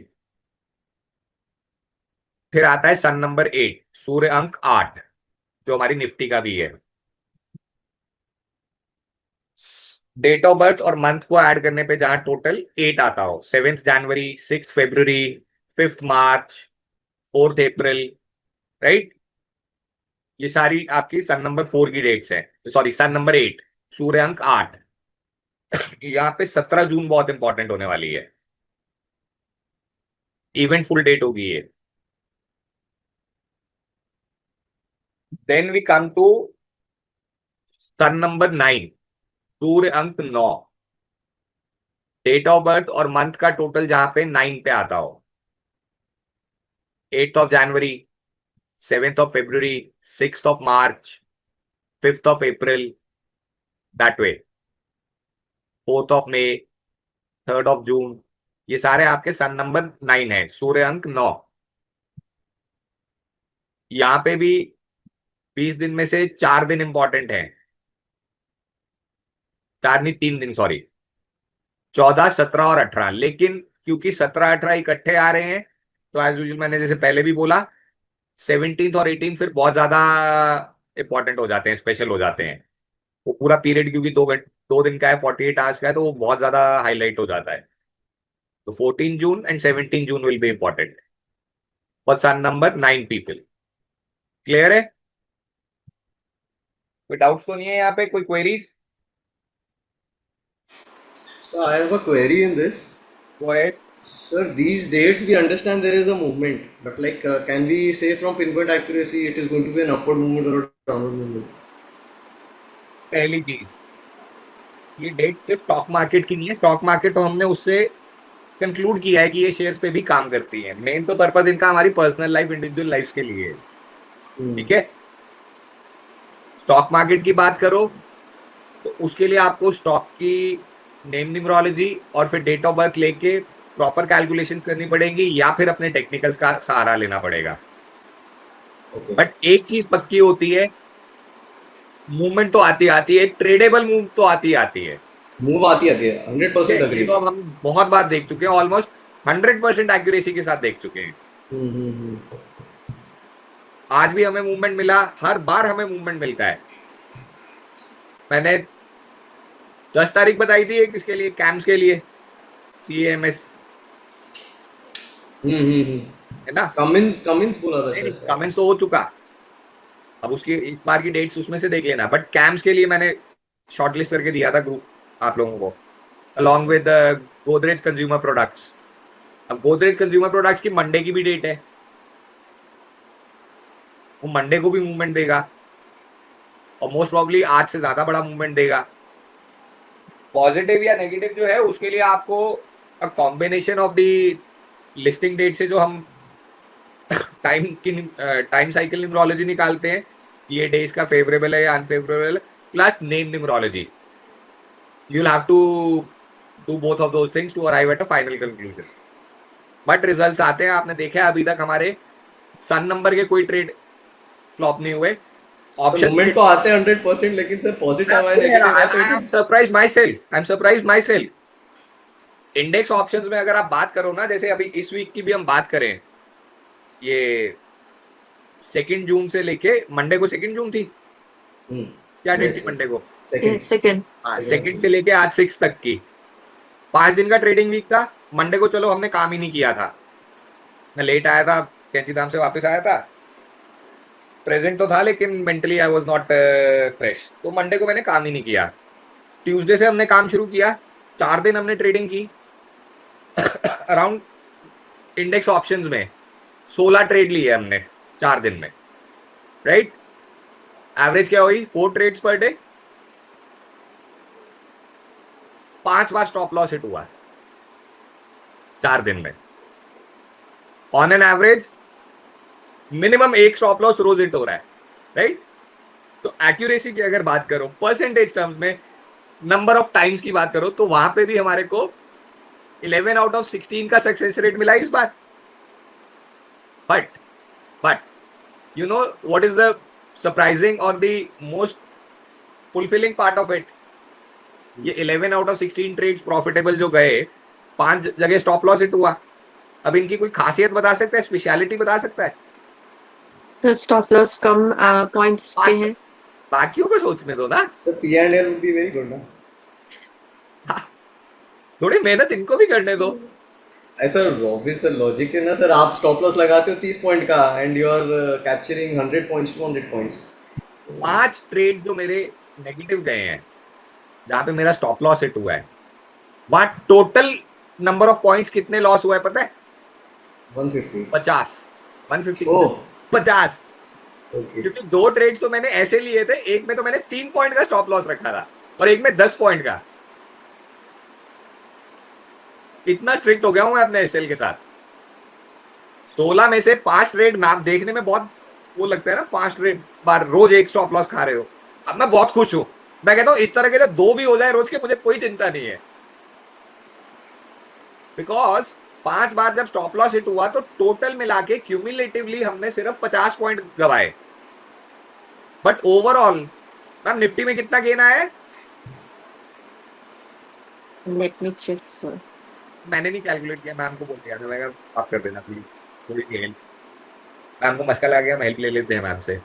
फिर आता है सन नंबर 8, सूर्य अंक 8, जो हमारी निफ्टी का भी है. डेट ऑफ बर्थ और मंथ को ऐड करने पे जहां टोटल 8 आता हो. 7th जनवरी, 6th फरवरी, 5th मार्च, 4th अप्रैल, राइट. ये सारी आपकी सन नंबर 4 की डेट्स हैं. सॉरी, सन नंबर 8, सूर्य अंक 8. यहाँ पे 17 जून बहुत इंपॉर्टेंट होने वाली है. इवेंटफुल डेट होगी ये. Then we come to sun number 9, सूर्य अंक 9. डेट ऑफ बर्थ और मंथ का टोटल जहां पे 9 पे आता हो. 8th of January, 7th of February, 6th of March, 5th of April, that way, 4th of May, 3rd of June. ये सारे आपके सन नंबर 9 है, सूर्य अंक 9. यहां पे भी 20 दिन में से 4 दिन इंपॉर्टेंट है. 4 नहीं, 3 दिन, सॉरी, 14, 17 और 18. लेकिन क्योंकि 17, 18 इकट्ठे आ रहे हैं तो एज यूजुअल मैंने जैसे पहले भी बोला 17th और 18th फिर बहुत ज्यादा इंपॉर्टेंट हो जाते हैं, स्पेशल हो जाते हैं. वो पूरा पीरियड क्योंकि 2 दिन का है, 48 आवर्स का है, तो वो बहुत ज्यादा हाईलाइट हो जाता है. तो 14 June and 17 June will be important for sun number 9 people. Clear है? कोई डाउट्स तो नहीं है यहाँ पे, कोई queries? So I have a query in this. Go ahead. Sir, these dates we understand there is a movement, but like can we say from pinpoint accuracy it is going to be an upward movement or a downward movement? पहली चीज, ये date सिर्फ stock market की नहीं है. Stock market तो हमने उससे कंक्लूड किया है कि ये शेयर्स पे भी काम करती है. मेन तो पर्पस इनका हमारी पर्सनल लाइफ, इंडिविजुअल लाइफ के लिए है. ठीक है. स्टॉक मार्केट की बात करो तो उसके लिए आपको स्टॉक की नेम न्यूमरोलॉजी और फिर डेट ऑफ बर्थ लेके प्रॉपर कैलकुलेशंस करनी पड़ेगी, या फिर अपने टेक्निकल्स का सहारा लेना पड़ेगा. Okay. बट एक चीज पक्की होती है, मूवमेंट तो आती आती है, ट्रेडेबल मूव तो आती आती है. Move आती है 100% ये agree. तो अब हम बहुत बार देख चुके हैं, ऑलमोस्ट 100% एक्यूरेसी के साथ देख चुके हैं. आज भी हमें मूवमेंट मिला, हर बार हमें मूवमेंट मिलता है. मैंने 10 तारीख बताई थी किसके लिए, कैम्स के लिए, CAMS है ना. Cummins बोला था सर. कमेंट्स तो हो चुका, अब उसकी इस बार की डेट्स उसमें से देख लेना. बट कैम्स के लिए मैंने शॉर्टलिस्ट करके दिया था ग्रुप आप लोगों को, along with Godrej consumer products. अब गोदरेज कंज्यूमर प्रोडक्ट्स की मंडे की भी डेट है, वो मंडे को भी मूवमेंट देगा और मोस्ट प्रॉब्ली आज से ज्यादा बड़ा मूवमेंट देगा. पॉजिटिव या नेगेटिव जो है उसके लिए आपको a combination of the listing date से जो हम टाइम साइकिल न्यूमरोलॉजी निकालते हैं, ये डेज का फेवरेबल है या unfavourable, plus name numerology. You will have to do both of those things to arrive at a final conclusion. But results आते हैं, आपने देखा है अभी तक हमारे सन नंबर के कोई ट्रेड फ्लॉप नहीं हुए। ऑप्शन मूवमेंट तो आते हैं 100%, लेकिन सर पॉजिटिव है नेगेटिव है तो I am surprise my self. Index options में अगर आप बात करो ना, जैसे अभी इस वीक की भी हम बात करें, ये 2 जून से लेके मंडे को 2 जून थी, क्या डेट थी मंडे को? सेकंड हाँ, 2 से लेके आज 6 तक की 5 दिन का ट्रेडिंग वीक था। मंडे को चलो हमने काम ही नहीं किया था, मैं लेट आया था, कैंची धाम से वापस आया था, प्रेजेंट तो था लेकिन mentally I was not fresh, तो मंडे को मैंने काम ही नहीं किया। ट्यूसडे से हमने काम शुरू किया, 4 दिन हमने ट्रेडिंग की अराउंड इंडेक्स ऑप्शंस में 16 ट्रेड लिए हमने 4 दिन में, राइट? एवरेज क्या हुई? 4 ट्रेड्स पर डे, 5 बार स्टॉप लॉस हिट हुआ 4 दिन में। On an average minimum 1 stop loss रोज हिट हो रहा है, राइट? तो एक्यूरेसी की अगर बात करो, परसेंटेज टर्म्स में, नंबर ऑफ टाइम्स की बात करो, तो वहां पे भी हमारे को 11 आउट ऑफ 16 का सक्सेस रेट मिला इस बार। But you know what is the surprising और the most fulfilling part of it? ये 11 आउट ऑफ 16 ट्रेड्स प्रॉफिटेबल जो गए, 5 जगह स्टॉप लॉस हिट हुआ। अब इनकी कोई खासियत बता सकता है, स्पेशलिटी बता सकता है? तो स्टॉप लॉस कम पॉइंट्स पे हैं। बाकियों को सोचने दो ना, sir P&L would be very good ना। थोड़ी मेहनत इनको भी करने दो। ऐसा ऑब्वियस सर लॉजिक है ना सर, आप स्टॉप लॉस लगाते हो 30 पॉइंट का and you are capturing 100 points to 100 points. 5 trade जो मेरे नेगेटिव गए हैं, जहां पे मेरा स्टॉप लॉस हिट हुआ है, वहां टोटल नंबर ऑफ पॉइंट्स कितने लॉस हुआ है पता है? 150। 50। 150 ओह 50। ओके। क्योंकि 2 ट्रेड्स तो मैंने ऐसे लिए थे, एक में तो मैंने 3 पॉइंट का स्टॉप लॉस रखा था और एक में 10 पॉइंट का। इतना स्ट्रिक्ट हो गया हूं मैं अपने एसएल के साथ। 16 में से 5 ट्रेड नाम देखने में बहुत वो लगता है ना, 5 ट्रेड बार रोज एक स्टॉप लॉस खा रहे हो। अब मैं बहुत खुश हूं, मैं कहता हूं इस तरह के लिए 2 भी हो जाए रोज के, मुझे कोई चिंता नहीं है, बिकॉज 5 बार जब स्टॉप लॉस हिट हुआ तो टोटल मिला के क्यूमुलेटिवली हमने सिर्फ 50 पॉइंट गवाए। बट ओवरऑल मैम निफ्टी में कितना गेन आया है? Let me check sir. मैंने नहीं कैलकुलेट किया, मैम को बोल दिया था, मैं कहा आप कर देना प्लीज, थोड़ी सी हेल्प। मैम को मस्का लगा गया, हम हेल्प ले लेते हैं मैम से।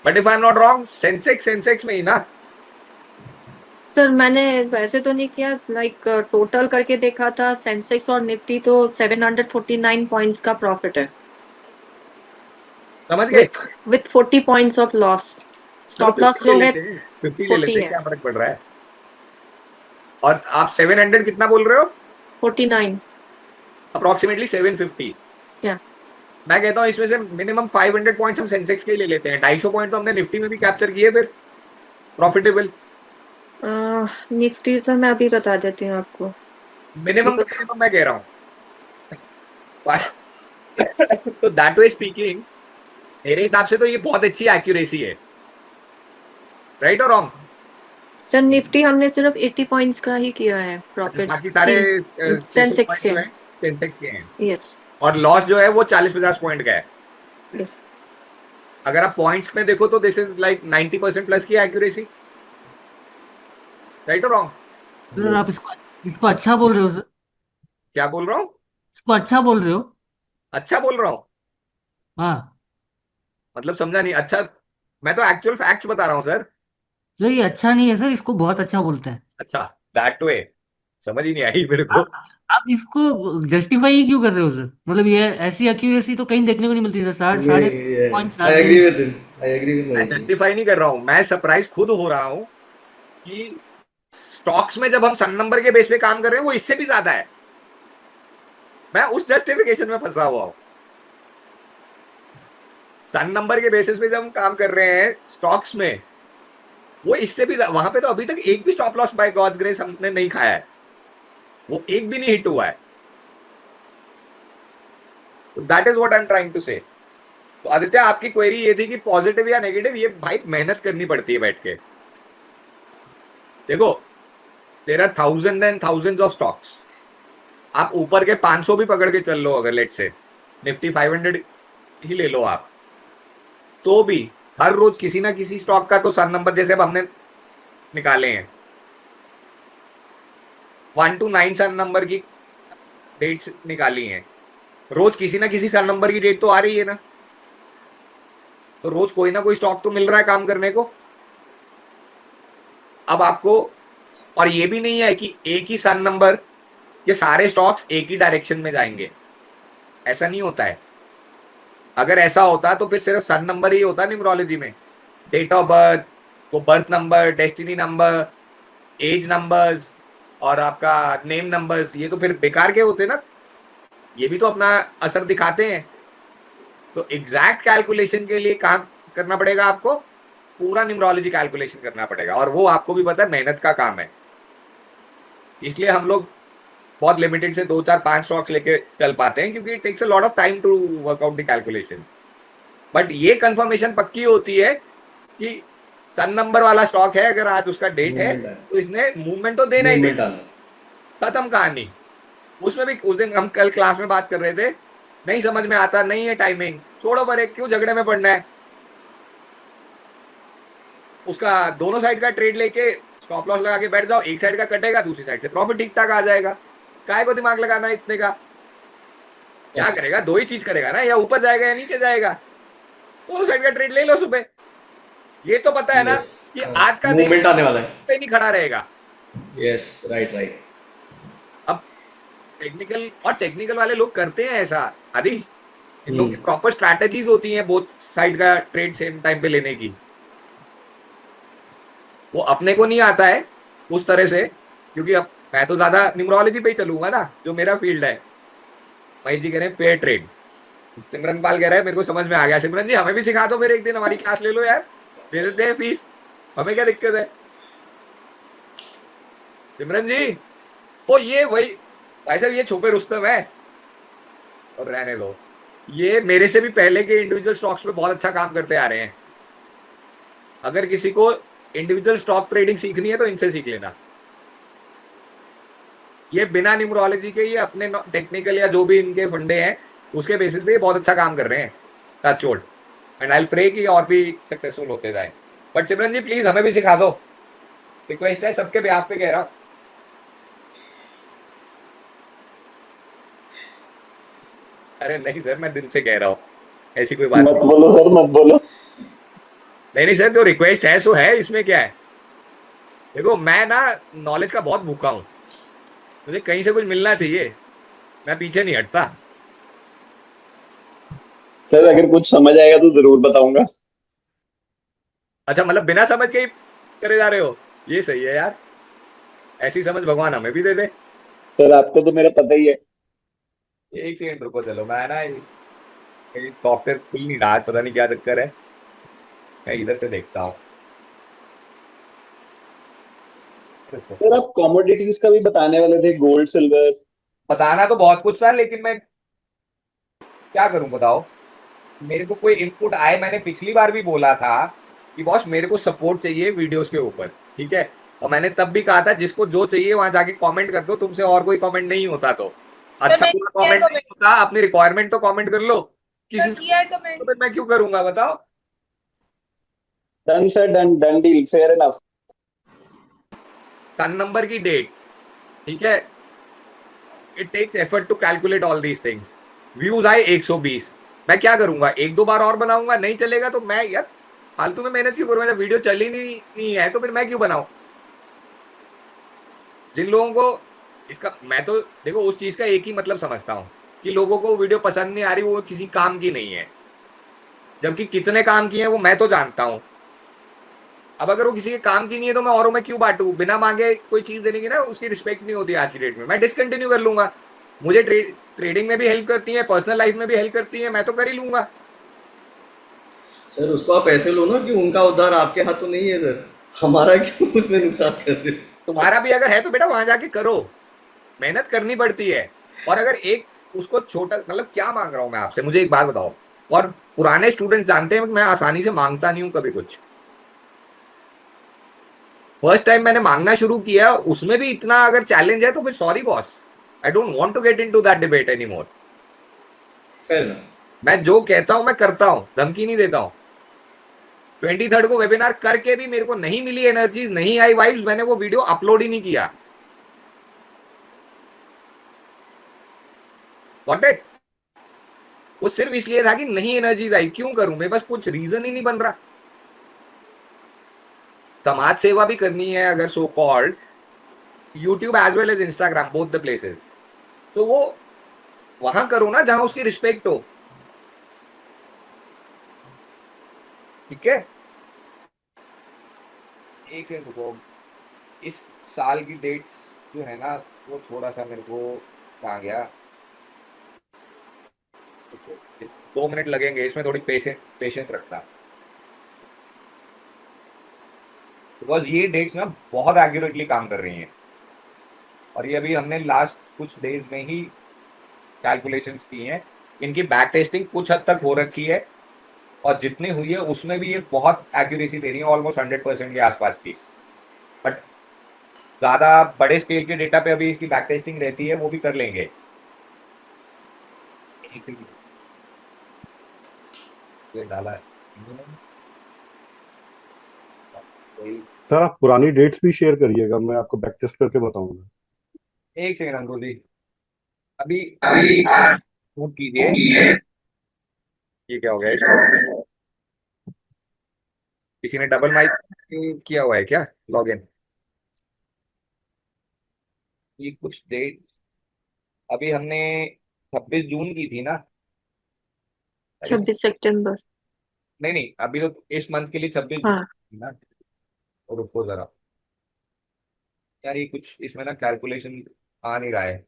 But if I am not wrong, Sensex में ही ना? सर मैंने वैसे तो नहीं किया, लाइक टोटल करके देखा था, सेंसेक्स और निफ्टी तो 749 पॉइंट्स का प्रॉफिट है समझ गए? With 40 points of loss. Stop loss जो है 50 ले लेते 40 हैं, है। क्या फर्क पड़ रहा है? और आप 700 कितना बोल रहे हो? 49 अप्रोक्सीमेटली 750। या मैं कहता हूँ इसमें से मिनिमम 500 पॉइंट्स हम सेंसेक्स के ही ले लेते हैं। 250 पॉइंट तो हमने निफ्टी में भी कैप्चर किए फिर प्रॉफिटेबल। निफ्टी सर मैं अभी बता देती हूँ आपको। मिनिमम मैं कह रहा हूँ। तो दैट वे स्पीकिंग, मेरे हिसाब से तो ये बहुत अच्छी एक्यूरेसी है, राइट और रॉन्ग? सर निफ्टी हमने सिर्फ 80 पॉइंट्स का ही किया है प्रॉफिट। बाकी सारे सेंसेक्स के सेंसेक्स के हैं, यस और लॉस जो है वो 40-50 पॉइंट का है। यस। अगर आप पॉइंट्स में देखो तो दिस इज लाइक 90% प्लस की एक्यूरेसी, राइट और रॉन्ग? सर आप इसको अच्छा बोल रहे हो सर, क्या बोल रहा हूँ? इसको अच्छा बोल रहे हो। अच्छा बोल रहा हूँ हाँ मतलब समझा नहीं? अच्छा, मैं तो एक्चुअल फैक्ट्स बता रहा हूँ सर। सर, ये अच्छा नहीं है सर, इसको बहुत अच्छा बोलते हैं। अच्छा, दैट वे समझ ही नहीं आई मेरे को। आप इसको जस्टिफाई ही क्यों कर रहे हो सर? मतलब ये ऐसी एक्यूरेसी तो कहीं देखने को नहीं मिलती सर। साढ़े point I agree with him. I agree with मैं Mohit ji. जस्टिफाई नहीं कर रहा हूँ, मैं सरप्राइज खुद हो रहा हूँ कि स्टॉक्स में जब हम सन नंबर के बेस पे काम कर रहे हैं वो इससे भी ज्यादा है। मैं उस जस्टिफिकेशन में फंसा हुआ हूँ। सन नंबर के बेसिस पे जब हम काम कर रहे हैं स्टॉक्स में, वो इससे भी वहां पे तो अभी तक एक भी stop loss by God's grace हमने नहीं खाया है, वो एक भी नहीं हिट हुआ है। That is what I am trying to say. तो आदित्य, आपकी क्वेरी ये थी कि पॉजिटिव या नेगेटिव, ये भाई मेहनत करनी पड़ती है बैठ के। देखो, there are thousand and thousands of stocks. आप ऊपर के 500 भी पकड़ के चल लो, अगर लेट से निफ्टी 500 ही ले लो आप, तो भी हर रोज किसी ना किसी स्टॉक का तो सन नंबर, जैसे अब हमने निकाले हैं 1 to 9 सन नंबर की डेट्स निकाली हैं, रोज किसी ना किसी सन नंबर की डेट तो आ रही है ना, तो रोज कोई ना कोई स्टॉक तो मिल रहा है काम करने को। अब आपको, और ये भी नहीं है कि एक ही सन नंबर ये सारे स्टॉक्स एक ही डायरेक्शन में जाएंगे, ऐसा नहीं होता है। अगर ऐसा होता तो फिर सिर्फ सन नंबर ही होता न्यूमरोलॉजी में, डेट ऑफ बर्थ, तो birth number, destiny number, age numbers और आपका नेम नंबर्स, ये तो फिर बेकार के होते ना, ये भी तो अपना असर दिखाते हैं। तो एग्जैक्ट कैलकुलेशन के लिए काम करना पड़ेगा आपको, पूरा न्यूमरोलॉजी कैलकुलेशन करना पड़ेगा, और वो आपको भी पता है मेहनत का काम है। इसलिए हम लोग बहुत लिमिटेड से 2 4 5 स्टॉक्स लेके चल पाते हैं, क्योंकि it takes a lot of time to work out the calculation. But ये कंफर्मेशन पक्की होती है कि सन नंबर वाला स्टॉक है, अगर आज उसका डेट है Movement है। तो इसने मूवमेंट तो देना ही मूवमेंट देना, आना। खत्म कहानी। उसमें भी उस दिन हम कल क्लास में बात कर रहे थे, नहीं समझ में आता, नहीं है टाइमिंग, छोड़ो पर एक क्यों झगड़े में पड़ना है, उसका दोनों साइड का ट्रेड लेके स्टॉप लॉस लगा के बैठ जाओ, एक साइड का कटेगा, दूसरी साइड से प्रॉफिट ठीक ठाक आ जाएगा। काय को दिमाग लगाना है इतने का, क्या करेगा, दो ही चीज करेगा ना, या ऊपर जाएगा या नीचे जाएगा, दोनों साइड का ट्रेड ले लो सुबह। ये तो पता है ना Yes, कि आज का मूवमेंट आने वाला है। पे नहीं खड़ा रहेगा। Yes, right right. अब टेक्निकल वाले लोग करते हैं ऐसा, आदि इन लोगों की प्रॉपर स्ट्रैटेजीज होती हैं बोथ साइड का ट्रेड सेम टाइम पे लेने की। वो अपने को नहीं आता है उस तरह से, क्योंकि अब मैं तो ज्यादा न्यूमरोलॉजी पे ही चलूंगा ना, जो मेरा फील्ड है। महेश जी कह रहे हैं पेयर ट्रेड्स, सिमरन पाल कह रहा है मेरे को समझ में आ गया। सिमरन जी हमें भी सिखा दो, फिर एक दिन हमारी क्लास ले लो यार, दे देते हैं फीस, हमें क्या दिक्कत है। सिमरन जी, ओ ये वही भाई साहब, ये छुपे रुस्तम है, और रहने दो, ये मेरे से भी पहले के इंडिविजुअल स्टॉक्स पे बहुत अच्छा काम करते आ रहे हैं। अगर किसी को इंडिविजुअल स्टॉक ट्रेडिंग सीखनी है तो इनसे सीख लेना। ये बिना न्यूमरोलॉजी के, ये अपने टेक्निकल या जो भी इनके फंडे हैं उसके बेसिस पे ये बहुत अच्छा काम कर रहे हैं, touch wood, and I will pray कि और भी सक्सेसफुल होते जाए। बट सिमरन जी प्लीज हमें भी सिखा दो, रिक्वेस्ट है, सबके बिहाफ पे कह रहा हूं। अरे नहीं सर, मैं दिल से कह रहा हूँ, ऐसी कोई बात मत नहीं। बोलो सर, मत बोलो। नहीं सर, जो रिक्वेस्ट है सो है, इसमें क्या है। देखो मैं ना नॉलेज का बहुत भूखा हूँ, मुझे कहीं से कुछ मिलना चाहिए, मैं पीछे नहीं हटता। सर अगर कुछ समझ आएगा तो जरूर बताऊंगा। अच्छा, मतलब बिना समझ के ही करे जा रहे हो, ये सही है यार, ऐसी समझ भगवान हमें भी दे दे। सर आपको तो मेरा पता ही है। एक सेकंड रुको, चलो मैं ना सॉफ्टवेयर खुल नहीं रहा, पता नहीं क्या चक्कर है, मैं इधर से देखता हूँ। सर आप कॉमोडिटीज का भी बताने वाले थे, गोल्ड सिल्वर। बताना तो बहुत कुछ था, लेकिन मैं क्या करूं बताओ, मेरे को कोई इनपुट आए। मैंने पिछली बार भी बोला था कि बॉस मेरे को सपोर्ट चाहिए वीडियोस के ऊपर, ठीक है, और मैंने तब भी कहा था जिसको जो चाहिए वहां जाके कमेंट कर दो, तुमसे और कोई कमेंट नहीं होता तो अच्छा, मैंने पूरा किया है कमेंट नहीं होता, अपनी रिक्वायरमेंट तो कमेंट कर लो, किसी सर, से किया है कमेंट। तो फिर मैं क्यों करूंगा बताओ। Done sir, done done deal, fair enough. Sun number की डेट्स, ठीक है, it takes effort to calculate all these things. Views आए 120, मैं क्या करूंगा, एक दो बार और बनाऊंगा, नहीं चलेगा तो मैं यार फालतू में मेहनत क्यों करूंगा, जब वीडियो चली नहीं है तो फिर मैं क्यों बनाऊं। जिन लोगों को इसका, मैं तो देखो उस चीज का एक ही मतलब समझता हूँ कि लोगों को वीडियो पसंद नहीं आ रही, वो किसी काम की नहीं है, जबकि कितने काम की है वो मैं तो जानता हूँ। अब अगर वो किसी के काम की नहीं है तो मैं औरों में क्यों बांटू, बिना मांगे कोई चीज देने की ना उसकी रिस्पेक्ट नहीं होती आज की डेट में, मैं डिसकंटिन्यू कर लूंगा। मुझे ट्रेडिंग में भी हेल्प करती है, पर्सनल लाइफ में भी हेल्प करती है, मैं तो कर ही लूंगा। सर उसको आप ऐसे लो ना कि उनका उद्धार आपके हाथों नहीं है सर, हमारा क्यों उसमें नुकसान कर रहे हो? तुम्हारा भी अगर है तो बेटा वहां जाके करो, मेहनत करनी पड़ती है। और अगर एक उसको छोटा, मतलब क्या मांग रहा हूं मैं आपसे, मुझे एक बात बताओ, और पुराने स्टूडेंट्स जानते हैं मैं आसानी से मांगता नहीं हूं कभी कुछ। फर्स्ट टाइम मैंने मांगना शुरू किया, उसमें भी इतना अगर चैलेंज है तो फिर sorry boss, I don't want to get into that debate any more. Fair enough. मैं जो कहता हूं मैं करता हूं, धमकी नहीं देता हूं. 23rd को वेबिनार करके भी मेरे को नहीं मिली एनर्जीज, नहीं आई वाइब्स, मैंने वो वीडियो अपलोड ही नहीं किया. Got it? वो सिर्फ इसलिए था कि नहीं एनर्जीज आई. क्यों करूं? मेरे पास कुछ रीजन ही नहीं बन रहा. समाज सेवा भी करनी है अगर so called, YouTube as well as Instagram, both the places, तो वो वहां करो ना जहां उसकी रिस्पेक्ट हो. ठीक है, एक सेकंड रुको. इस साल की डेट्स जो है ना वो थोड़ा सा मेरे को कहाँ गया. 2 मिनट लगेंगे इसमें, थोड़ी पेशेंस रखना, बिकॉज ये डेट्स ना बहुत एक्यूरेटली काम कर रही हैं. और ये अभी हमने लास्ट कुछ डेज में ही कैलकुलेशंस की हैं. इनकी बैक टेस्टिंग कुछ हद तक हो रखी है, और जितनी हुई है उसमें भी ये बहुत एक्यूरेसी दे रही है, ऑलमोस्ट 100% के आसपास की. बट ज़्यादा बड़े स्केल के डेटा पे अभी इसकी बैक टेस्टिंग रहती है, वो भी कर लेंगे. ये डाला है कोई. सर आप पुरानी डेट्स भी शेयर करिएगा, मैं आपको बैक टेस्ट करके बताऊंगा. एक सेकंड अंकुर जी, अभी अभी नोट कीजिए. ये क्या हो गया इसको? किसी ने डबल माइक किया हुआ है क्या? लॉगिन. ये कुछ डेट अभी हमने 26 जून की थी ना? 26 सितंबर. नहीं नहीं, अभी तो इस मंथ के लिए 26 जून हाँ. थी ना. और रुको जरा यार, ये कुछ इसमें ना कैलकुलेशन आ नहीं रहा है.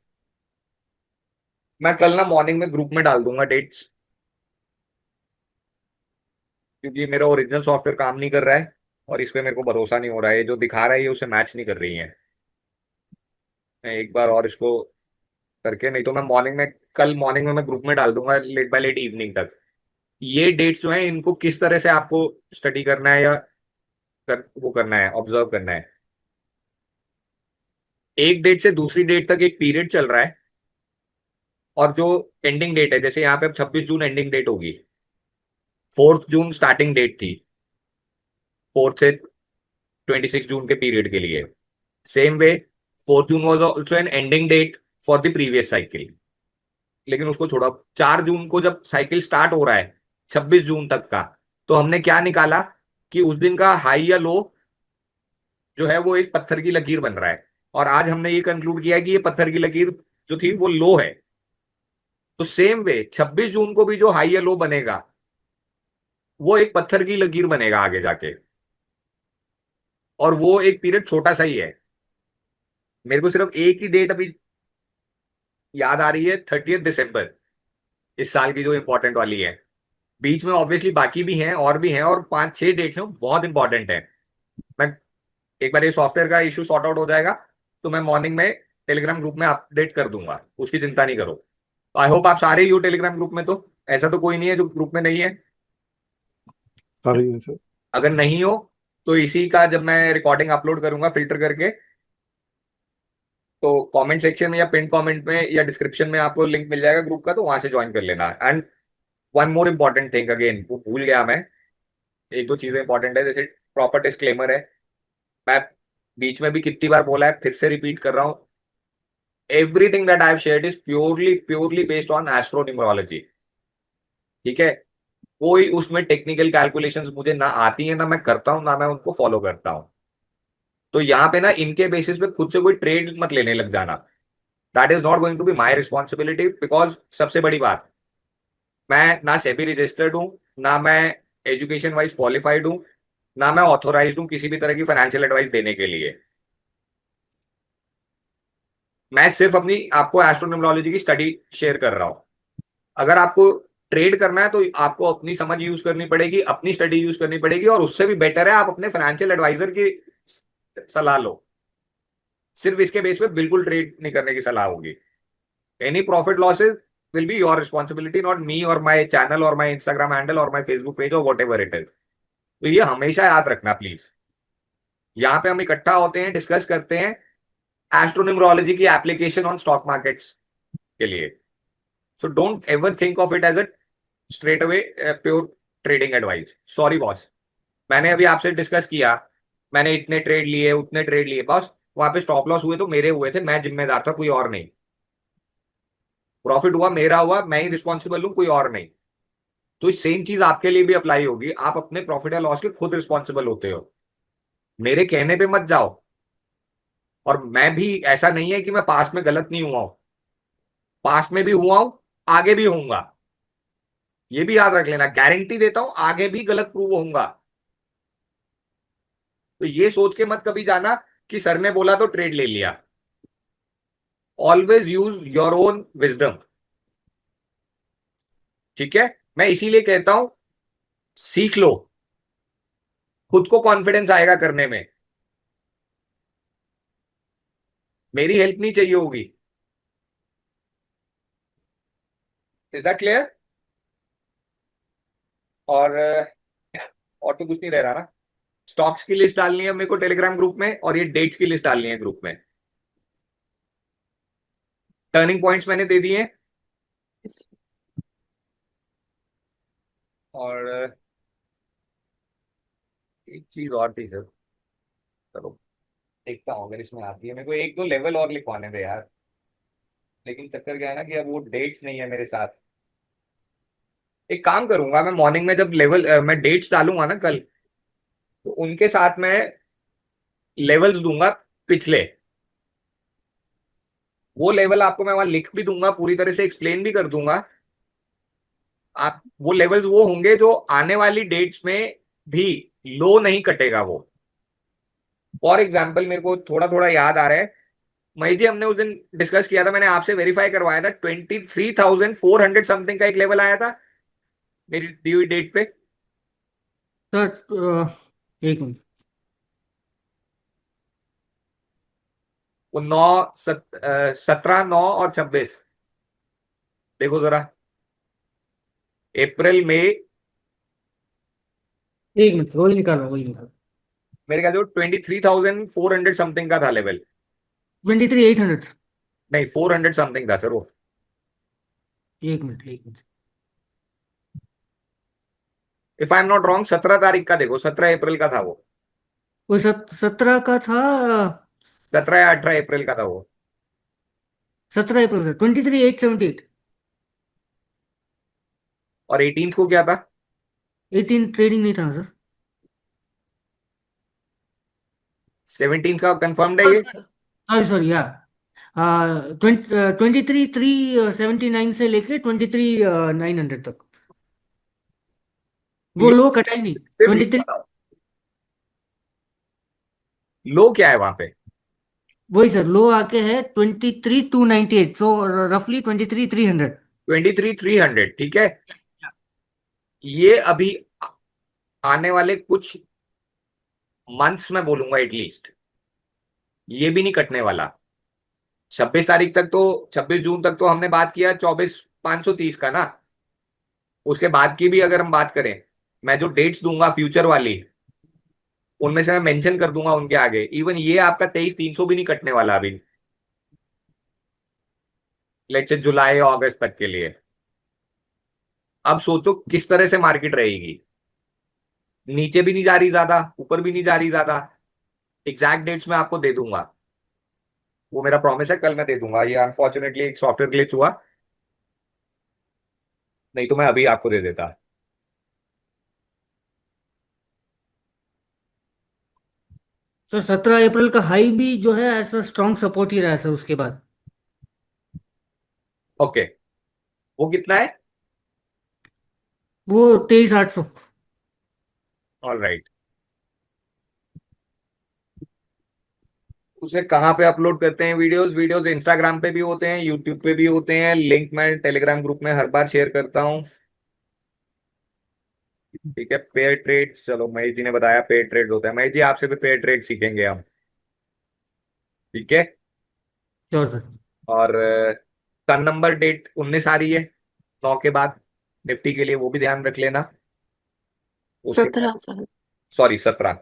मैं कल ना मॉर्निंग में ग्रुप में डाल दूंगा डेट्स, क्योंकि मेरा ओरिजिनल सॉफ्टवेयर काम नहीं कर रहा है और इस पे मेरे को भरोसा नहीं हो रहा है. जो दिखा रहा है ये उससे मैच नहीं कर रही है. मैं एक बार और इसको करके, नहीं तो मैं मॉर्निंग में, कल मॉर्निंग में मैं ग्रुप में डाल दूंगा लेट बाय लेट इवनिंग तक. ये डेट्स जो है इनको किस तरह से आपको स्टडी करना है या वो करना है, ऑब्जर्व करना है. एक डेट से दूसरी डेट तक एक पीरियड चल रहा है, और जो एंडिंग डेट है, जैसे यहाँ पे अब 26 जून एंडिंग डेट होगी, 4 जून स्टार्टिंग डेट थी, 4 से 26 जून के पीरियड के लिए. Same way 4 June was also an ending date for the previous cycle. लेकिन उसको छोड़ा, 4 जून को जब साइकिल स्टार्ट हो रहा है 26 जून तक का, तो हमने क्या निकाला कि उस दिन का हाई या लो जो है वो एक पत्थर की लकीर बन रहा है. और आज हमने ये कंक्लूड किया कि ये पत्थर की लकीर जो थी वो लो है. तो सेम वे 26 जून को भी जो हाई या लो बनेगा वो एक पत्थर की लकीर बनेगा आगे जाके, और वो एक पीरियड छोटा सा ही है. मेरे को सिर्फ एक ही डेट अभी याद आ रही है, 30 दिसंबर, इस साल की जो इंपॉर्टेंट वाली है. बीच में ऑब्वियसली बाकी भी हैं, और भी हैं, और 5-6 डेट्स हैं बहुत इंपॉर्टेंट है. मैं एक बार ये सॉफ्टवेयर का इशू सॉर्ट आउट हो जाएगा तो मैं मॉर्निंग में टेलीग्राम ग्रुप में अपडेट कर दूंगा, उसकी चिंता नहीं करो. आई होप आप सारे ही हो टेलीग्राम ग्रुप में, तो ऐसा तो कोई नहीं है जो ग्रुप में नहीं है. सारी है सर. अगर नहीं हो तो इसी का जब मैं रिकॉर्डिंग अपलोड करूंगा फिल्टर करके, तो कमेंट सेक्शन में या पिन कमेंट में या डिस्क्रिप्शन में आपको लिंक मिल जाएगा ग्रुप का, तो वहां से ज्वाइन कर लेना. And one more important thing, again वो भूल गया मैं, एक दो चीजें इंपॉर्टेंट है. जैसे प्रॉपर डिस्क्लेमर है, मैं बीच में भी कितनी बार बोला है, फिर से रिपीट कर रहा हूं. Everything that I have shared is purely purely based on astronumerology. ठीक है, कोई उसमें टेक्निकल कैलकुलेशंस मुझे ना आती है, ना मैं करता हूं, ना मैं उनको फॉलो करता हूं. तो यहाँ पे ना इनके बेसिस पे खुद से कोई ट्रेड मत लेने लग जाना. That is not going to be my responsibility, because सबसे बड़ी बात, मैं ना सेबी रजिस्टर्ड हूं, ना मैं एजुकेशन वाइज क्वालिफाइड हूं, ना मैं ऑथोराइज हूं किसी भी तरह की फाइनेंशियल एडवाइस देने के लिए. मैं सिर्फ अपनी आपको एस्ट्रोन्यूमरोलॉजी की स्टडी शेयर कर रहा हूं. अगर आपको ट्रेड करना है तो आपको अपनी समझ यूज करनी पड़ेगी, अपनी स्टडी यूज करनी पड़ेगी, और उससे भी बेटर है आप अपने फाइनेंशियल एडवाइजर की सलाह लो. सिर्फ इसके बेस पे बिल्कुल ट्रेड नहीं करने की सलाह होगी. Any profit losses will be your responsibility, not me और माई चैनल और माई इंस्टाग्राम हैंडल और माई फेसबुक पेज और वॉट एवर इट इज. तो ये हमेशा याद रखना प्लीज. यहाँ पे हम इकट्ठा होते हैं, डिस्कस करते हैं, एस्ट्रोन्यूमरोलॉजी की एप्लीकेशन ऑन स्टॉक मार्केट्स के लिए. So don't ever think of it as a straight away pure trading advice. Sorry boss, मैंने अभी आपसे डिस्कस किया, मैंने इतने ट्रेड लिए उतने ट्रेड लिए बॉस, वहां पे स्टॉप लॉस हुए तो मेरे हुए थे, मैं जिम्मेदार था, कोई और नहीं. प्रॉफिट हुआ मेरा हुआ, मैं ही रिस्पॉन्सिबल हूं, कोई और नहीं. तो सेम चीज आपके लिए भी अप्लाई होगी. आप अपने प्रॉफिट या लॉस के खुद रिस्पॉन्सिबल होते हो, मेरे कहने पे मत जाओ. और मैं भी, ऐसा नहीं है कि मैं पास्ट में गलत नहीं हुआ हूं, पास्ट में भी हुआ हूं, आगे भी होऊंगा. ये भी याद रख लेना, गारंटी देता हूं आगे भी गलत प्रूव होऊंगा. तो ये सोच के मत कभी जाना कि सर ने बोला तो ट्रेड ले लिया. Always use your own wisdom. ठीक है, मैं इसीलिए कहता हूं सीख लो, खुद को कॉन्फिडेंस आएगा करने में, मेरी हेल्प नहीं चाहिए होगी. Is that clear? और तो कुछ नहीं रह रहा ना. स्टॉक्स की लिस्ट डालनी है मेरे को टेलीग्राम ग्रुप में, और ये डेट्स की लिस्ट डालनी है ग्रुप में. टर्निंग पॉइंट्स मैंने दे दिए. और एक चीज और थी सर, चलो देखता हूँ अगर इसमें आती है. मेरे को एक दो लेवल और लिखवाने दे यार, लेकिन चक्कर क्या है ना कि अब वो डेट्स नहीं है मेरे साथ. एक काम करूंगा मैं, मॉर्निंग में जब लेवल मैं डेट्स डालूंगा ना कल, तो उनके साथ मैं लेवल्स दूंगा पिछले. वो लेवल आपको मैं वहां लिख भी दूंगा, पूरी तरह से एक्सप्लेन भी कर दूंगा. आप वो लेवल्स वो होंगे जो आने वाली डेट्स में भी लो नहीं कटेगा वो. फॉर एग्जाम्पल मेरे को थोड़ा थोड़ा याद आ रहा है, मई जी हमने उस दिन डिस्कस किया था, मैंने आपसे वेरीफाई करवाया था, 23,400 समथिंग का एक लेवल आया था मेरी दी हुई डेट पे. सर एक मिनट. वो 17, 9 और 26, देखो जरा, अप्रैल में. एक मिनट, वही निकाल रहा, वही निकाल. मेरे ख्याल से 23,400 समथिंग का था लेवल. 23,800. नहीं, 400 समथिंग था सर वो. एक मिनट, एक minute. If I am not wrong 17 तारीख का, देखो 17 अप्रैल का था वो. वो 17 का था. 17 या 18 अप्रैल का था वो. 17 अप्रैल से 23,878. और 18 को क्या था? 18 ट्रेडिंग नहीं था सर. 17 का कंफर्म्ड है ये? सॉरी सॉरी या 23,379 से लेके 23,900 तक. वो ये लो कटा ही नहीं. सिर्फ ये 23. बताओ, लो क्या है वहां पे? वही सर, लो आके है 23,298, सो रफली 23,300. 23,300, ठीक है. ये अभी आने वाले कुछ मंथ्स में बोलूंगा एटलीस्ट, ये भी नहीं कटने वाला. 26 तारीख तक तो, 26 जून तक तो हमने बात किया 24,530 का ना. उसके बाद की भी अगर हम बात करें, मैं जो डेट्स दूंगा फ्यूचर वाली, उनमें से मैं मेंशन कर दूंगा उनके आगे. इवन ये आपका 23,300 भी नहीं कटने वाला अभी, लेट्स से जुलाई अगस्त तक के लिए. अब सोचो किस तरह से मार्केट रहेगी, नीचे भी नहीं जा रही ज्यादा, ऊपर भी नहीं जा रही ज्यादा. एग्जैक्ट डेट्स मैं आपको दे दूंगा, वो मेरा प्रॉमिस है, कल मैं दे दूंगा. ये अनफॉर्चुनेटली एक सॉफ्टवेयर ग्लिच हुआ, नहीं तो मैं अभी आपको दे देता. सर 17 अप्रैल का हाई भी जो है ऐसा स्ट्रॉन्ग सपोर्ट ही रहा है सर उसके बाद. ओके, वो कितना है? वो 23,800. All right. उसे कहाँ पे अपलोड करते हैं वीडियोस? वीडियोस इंस्टाग्राम पे भी होते हैं, यूट्यूब पे भी होते हैं. लिंक मैं टेलीग्राम ग्रुप में हर बार शेयर करता हूँ. ठीक है, पेयर ट्रेड, चलो महेश जी ने बताया पेयर ट्रेड होता है. महेश जी आपसे भी पेयर ट्रेड सीखेंगे हम, ठीक है. Sure sir. और टर्न नंबर डेट 19 आ रही है 9 के बाद निफ्टी के लिए, वो भी ध्यान रख लेना. उसके 17 साल. सॉरी 17,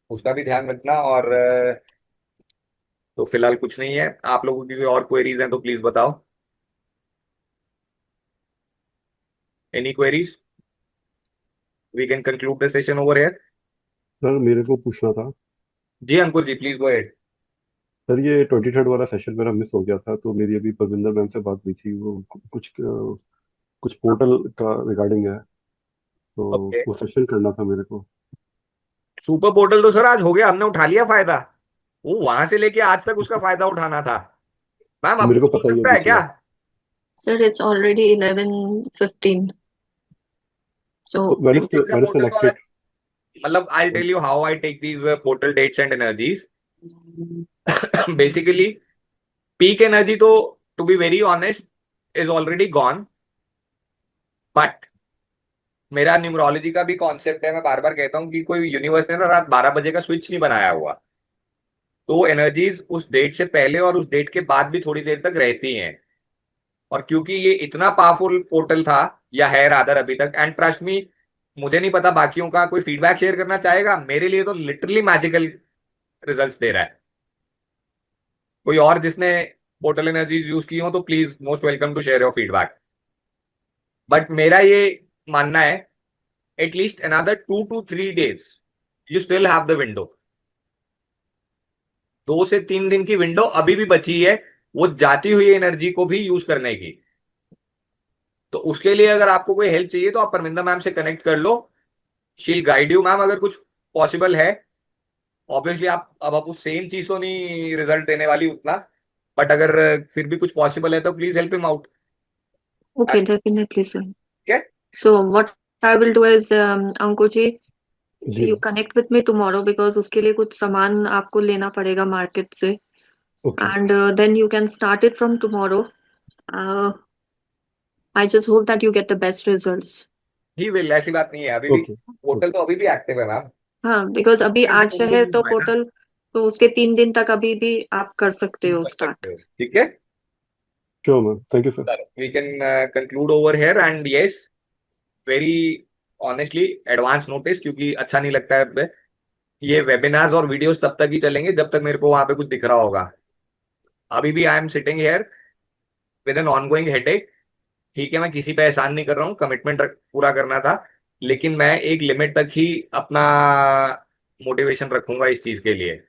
उसका भी ध्यान रखना. और तो फिलहाल कुछ नहीं है। आप लोगों की कोई और क्वेरीज हैं तो प्लीज बताओ। Any queries? We can conclude the session over here. Sir मेरे को पूछना था, जी Ankur ji, please go ahead. Sir ये 23rd वाला सेशन मेरा मिस हो गया था, तो मेरी अभी परविंदर मैम से बात हुई थी, वो कुछ पोर्टल का रिगार्डिंग है, तो ओके, वो सेशन करना था मेरे को। सुपर पोर्टल तो सर आज हो गया, हमने उठा लिया फायदा। वो वहां से लेके आज तक उसका फायदा उठाना था। मैम अब मेरे को कुछ हो पता ही है सकता है दूसरा। क्या? Sir, it's already 11:15. So Wednesday दूसरा वेडनेसडे पोर्टल नेक्स्ट तो वीक। मतलब I tell you how I take these portal dates and energies. Basically peak energy तो to be very honest is already gone, but मेरा numerology का भी concept है, मैं बार बार कहता हूँ कि कोई यूनिवर्स ने ना रात 12 बजे का स्विच नहीं बनाया हुआ। तो एनर्जीज उस डेट से पहले और उस डेट के बाद भी थोड़ी देर तक रहती हैं। और क्योंकि ये इतना पावरफुल पोर्टल था या है रादर अभी तक, एंड ट्रस्ट मी, मुझे नहीं पता बाकियों का, कोई फीडबैक शेयर करना चाहेगा? मेरे लिए तो लिटरली मैजिकल रिजल्ट्स दे रहा है। कोई और जिसने पोर्टल एनर्जीज यूज की हो तो please most welcome to share your feedback. But मेरा ये मानना है at least another 2 to 3 days you still have the window. 2 से 3 दिन की विंडो अभी भी बची है वो जाती हुई एनर्जी को भी यूज करने की। तो उसके लिए अगर आपको कोई हेल्प चाहिए तो आप परमिंदर मैम से कनेक्ट कर लो। शील गाइड यू मैम, अगर कुछ पॉसिबल है। ऑब्वियसली आप उस सेम चीज तो नहीं रिजल्ट देने वाली उतना, बट अगर फिर भी कुछ पॉसिबल है तो please help him out. okay, definitely, sir. Okay? So what I will do is, Ankur ji, जी you connect with me tomorrow because उसके लिए कुछ सामान आपको लेना पड़ेगा मार्केट से, okay and then you can start it from tomorrow. Uh, I just hope that you get the best results. He will, ऐसी बात नहीं है, अभी भी ओके पोर्टल तो अभी भी एक्टिव है मैम। हाँ, बिकॉज अभी आज है तो पोर्टल, तो उसके 3 दिन तक अभी भी आप कर सकते हो कर स्टार्ट। सकते हो, ठीक है। Sure ma'am, thank you sir. We can conclude over here and yes, very honestly advance notice, क्योंकि अच्छा नहीं लगता है ये वेबिनार्स और वीडियोस तब तक ही चलेंगे जब तक मेरे को वहां पे कुछ दिख रहा होगा। अभी भी I am sitting here with an ongoing headache. ठीक है, मैं किसी पे एहसान नहीं कर रहा हूँ, कमिटमेंट पूरा करना था, लेकिन मैं एक लिमिट तक ही अपना मोटिवेशन रखूंगा इस चीज के लिए।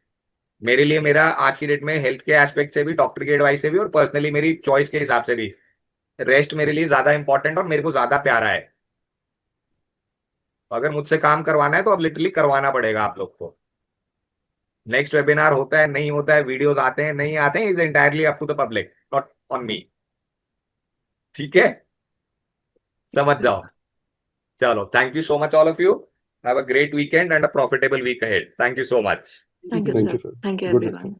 मेरे लिए मेरा आज की डेट में हेल्थ के एस्पेक्ट से भी, डॉक्टर की एडवाइस से भी, और पर्सनली मेरी चॉइस के हिसाब से भी रेस्ट मेरे लिए ज्यादा इंपॉर्टेंट और मेरे को ज्यादा प्यारा है। अगर मुझसे काम करवाना है तो अब लिटरली करवाना पड़ेगा आप लोग को। नेक्स्ट वेबिनार होता है नहीं होता है, वीडियोस आते हैं नहीं आते हैं, is entirely up to the public, not on me. ठीक है, समझ जाओ। चलो, thank you so much all of you. Have a great weekend and a profitable week ahead. Thank you so much. Thank you, thank sir. You sir, Thank you, good everyone.